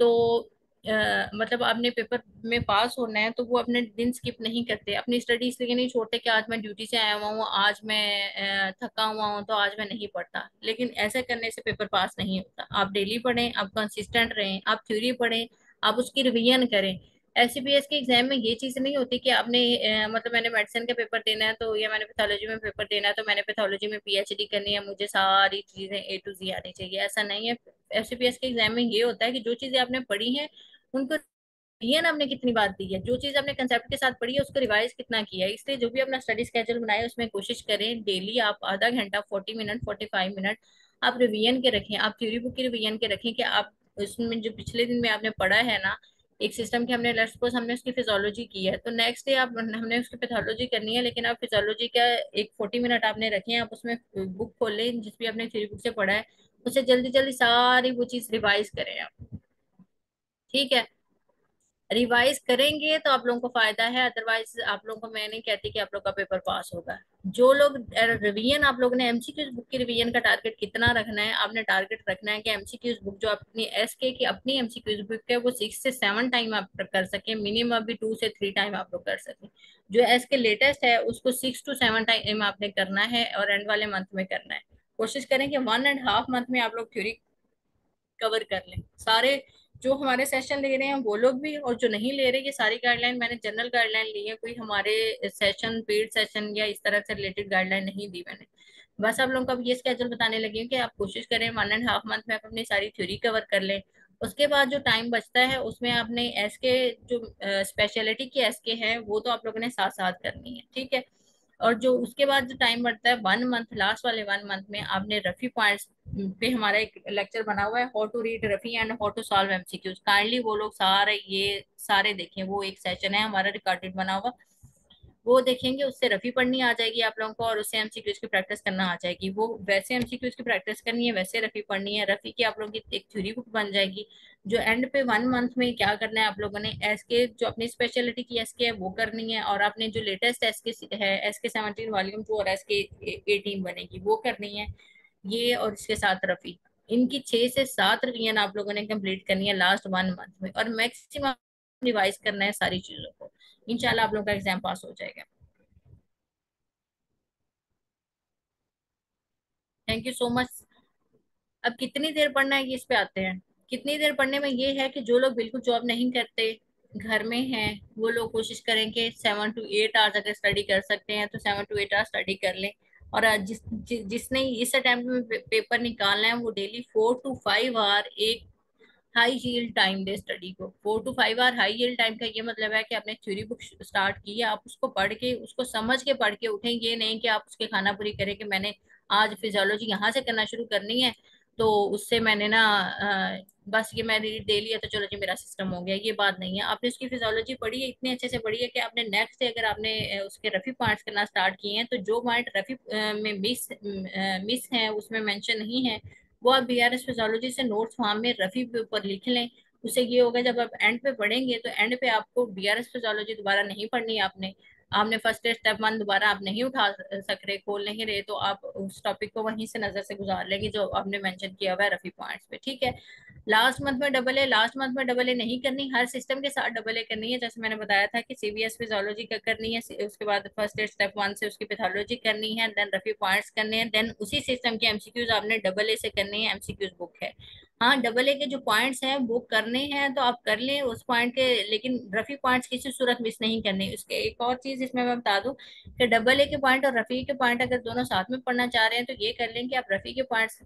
तो मतलब आपने पेपर में पास होना है तो वो अपने दिन स्किप नहीं करते, अपनी स्टडी इसलिए नहीं छोड़ते कि आज मैं ड्यूटी से आया हुआ हूँ, आज मैं थका हुआ हूँ तो आज मैं नहीं पढ़ता। लेकिन ऐसा करने से पेपर पास नहीं होता। आप डेली पढ़ें, आप कंसिस्टेंट रहें, आप थ्योरी पढ़ें, आप उसकी रिवीजन करें। एससीपीएस के एग्जाम में ये चीज नहीं होती कि आपने मतलब मैंने मेडिसिन का पेपर देना है तो, या मैंने पैथोलॉजी में पेपर देना है तो मैंने पैथोलॉजी में पीएचडी करनी है, मुझे सारी चीजें ए टू जी आनी चाहिए, ऐसा नहीं है। एफसीपीएस के एग्जाम में ये होता है कि जो चीजें आपने पढ़ी हैं उनको रिवीजन आपने कितनी बार दी है, जो चीज आपने कंसेप्ट के साथ पढ़ी है उसको रिवाइज कितना किया है। इसलिए जो भी अपना स्टडी स्केड्यूल बनाए उसमें कोशिश करें डेली आप आधा घंटा, 40 मिनट, 45 मिनट आप रिवीजन के रखें, आप थ्योरी बुक की रिवीजन के रखें कि आप उसमें जो पिछले दिन में आपने पढ़ा है ना, एक सिस्टम के हमने लेट्स सपोज हमने उसकी फिजियोलॉजी की है तो नेक्स्ट डे आप हमने उसकी पैथोलॉजी करनी है, लेकिन आप फिजियोलॉजी का एक 40 मिनट आपने रखे हैं, आप उसमें बुक खोलें जिस भी आपने थ्योरी बुक से पढ़ा है, उसे जल्दी जल्दी सारी वो चीज रिवाइज करें आप। ठीक है, रिवाइज करेंगे तो आप लोगों को फायदा है, अदरवाइज आप लोगों को मैं नहीं कहती कि आप लोग का पेपर पास होगा। जो लोग रिवीजन, आप लोगों ने एमसीक्यूज बुक की रिवीजन का टारगेट कितना रखना है, आपने टारगेट रखना है कि एमसीक्यूज बुक जो अपनी एसके की अपनी एमसीक्यूज बुक है वो 6 से 7 टाइम आप कर सके, मिनिमम भी 2 से 3 टाइम आप लोग कर सके। जो एसके लेटेस्ट है उसको 6 to 7 टाइम आपने करना है और एंड वाले मंथ में करना है। कोशिश करें कि 1.5 मंथ में आप लोग थ्योरी कवर कर लें सारे। जो हमारे सेशन ले रहे हैं वो लोग भी और जो नहीं ले रहे, ये सारी गाइडलाइन मैंने जनरल गाइडलाइन ली है, कोई हमारे सेशन पेड सेशन या इस तरह से रिलेटेड गाइडलाइन नहीं दी मैंने। बस आप लोगों को अब ये स्केड्यूल बताने लगी हूँ कि आप कोशिश करें 1.5 मंथ में आप अपनी सारी थ्योरी कवर कर लें। उसके बाद जो टाइम बचता है उसमें आपने एस के जो स्पेशलिटी की एस के है वो तो आप लोगों ने साथ साथ करनी है। ठीक है, और जो उसके बाद जो टाइम बढ़ता है 1 मंथ, लास्ट वाले 1 मंथ में आपने रफी पॉइंट्स पे हमारा एक लेक्चर बना हुआ है, how to read Rafi and how to solve MCQs, kindly वो लोग सारे ये सारे देखें, वो एक सेशन है हमारा रिकॉर्डेड बना हुआ, वो देखेंगे, उससे रफी पढ़नी आ जाएगी आप लोगों को और उससे एमसीक्यूज की प्रैक्टिस करना आ जाएगी। वो वैसे एमसीक्यूज की प्रैक्टिस करनी है, वैसे रफी पढ़नी है, रफी की आप लोगों की एक थ्योरी बुक बन जाएगी। जो एंड पे 1 मंथ में क्या करना है आप लोगों ने, एस के जो अपनी स्पेशलिटी की एस के है वो करनी है, और आपने जो लेटेस्ट एस के है एस के 17 वॉल्यूम 2 और एस के 18 बनेगी वो करनी है। ये और इसके साथ रफी, इनकी 6 से 7 रिवीजन आप लोगों ने कंप्लीट करनी है लास्ट 1 मंथ में, और मैक्सिमम रिवाइज करना है सारी चीजों को। इंशाल्लाह आप लोगों का एग्जाम पास हो जाएगा। Thank you so much. अब कितनी देर पढ़ना है ये इस पे आते हैं। कितनी देर पढ़ने में ये है कि जो लोग बिल्कुल जॉब नहीं करते, घर में हैं, वो लोग कोशिश करें कि 7 to 8 आवर्स अगर स्टडी कर सकते हैं तो 7 to 8 आवर्स स्टडी कर लें। और जिसने इस अटेम्प्ट में पेपर निकालना है वो डेली 4 to 5 आवर एक हाई यील्ड टाइम दे स्टडी को। 4 to 5 hour high yield time का ये मतलब है कि आपने थ्योरी बुक स्टार्ट की है, आप उसको पढ़ के उसको समझ के पढ़ के उठें, ये नहीं कि आप उसके खाना पूरी करें कि मैंने आज फिजियोलॉजी यहाँ से करना शुरू करनी है तो उससे मैंने ना बस ये मैंने दे लिया तो चलो जी मेरा सिस्टम हो गया, ये बात नहीं है। आपने उसकी फिजियोलॉजी पढ़ी है, इतने अच्छे से पढ़ी है कि आपने नेक्स्ट डे अगर आपने उसके रफी पॉइंट्स करना स्टार्ट किए हैं तो जो पॉइंट रफी में मिस है उसमें मेंशन नहीं है, वो आप बीआरएस फिजियोलॉजी से नोट्स फॉर्म में रफी पे ऊपर लिख लें। उससे ये होगा जब आप एंड पे पढ़ेंगे तो एंड पे आपको बीआरएस फिजियोलॉजी दोबारा नहीं पढ़नी है। आपने आपने फर्स्ट स्टेप 1 दोबारा आप नहीं उठा सक रहे, खोल नहीं रहे, तो आप उस टॉपिक को वहीं से नजर से गुजार लेंगे जो आपने मेंशन किया हुआ है रफी पॉइंट्स पे। ठीक है, लास्ट मंथ में डबल ए, लास्ट मंथ में डबल ए नहीं करनी, हर सिस्टम के साथ डबल ए करनी है। जैसे मैंने बताया था कि सीबीएस फिजियोलॉजी का करनी है, उसके बाद फर्स्ट स्टेप 1 से उसकी पैथोलॉजी करनी है, देन रफी पॉइंट्स करने हैं, देन उसी सिस्टम के एमसीक्यूज आपने डबल ए से करनी है, एमसीक्यूज बुक है। हाँ, डबल ए के जो पॉइंट्स हैं वो करने हैं तो आप कर लें उस पॉइंट के, लेकिन रफी पॉइंट्स किसी सूरत मिस नहीं करनी। उसके एक और चीज इसमें मैं बता दूं कि डबल ए के पॉइंट और रफी के पॉइंट अगर दोनों साथ में पढ़ना चाह रहे हैं तो ये कर लें कि आप रफी के पॉइंट्स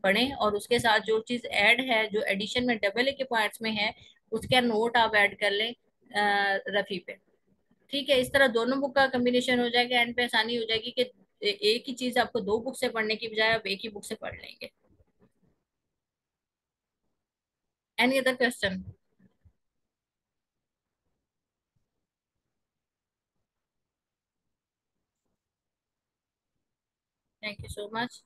पढ़ें और उसके साथ जो चीज ऐड है जो एडिशन में डबल ए के पॉइंट्स में है उसका नोट आप ऐड कर लें रफी पे। ठीक है, इस तरह दोनों बुक का कम्बिनेशन हो जाएगा, एंड पे आसानी हो जाएगी कि एक ही चीज आपको दो बुक से पढ़ने की बजाय आप एक ही बुक से पढ़ लेंगे। Any other question? Thank you so much.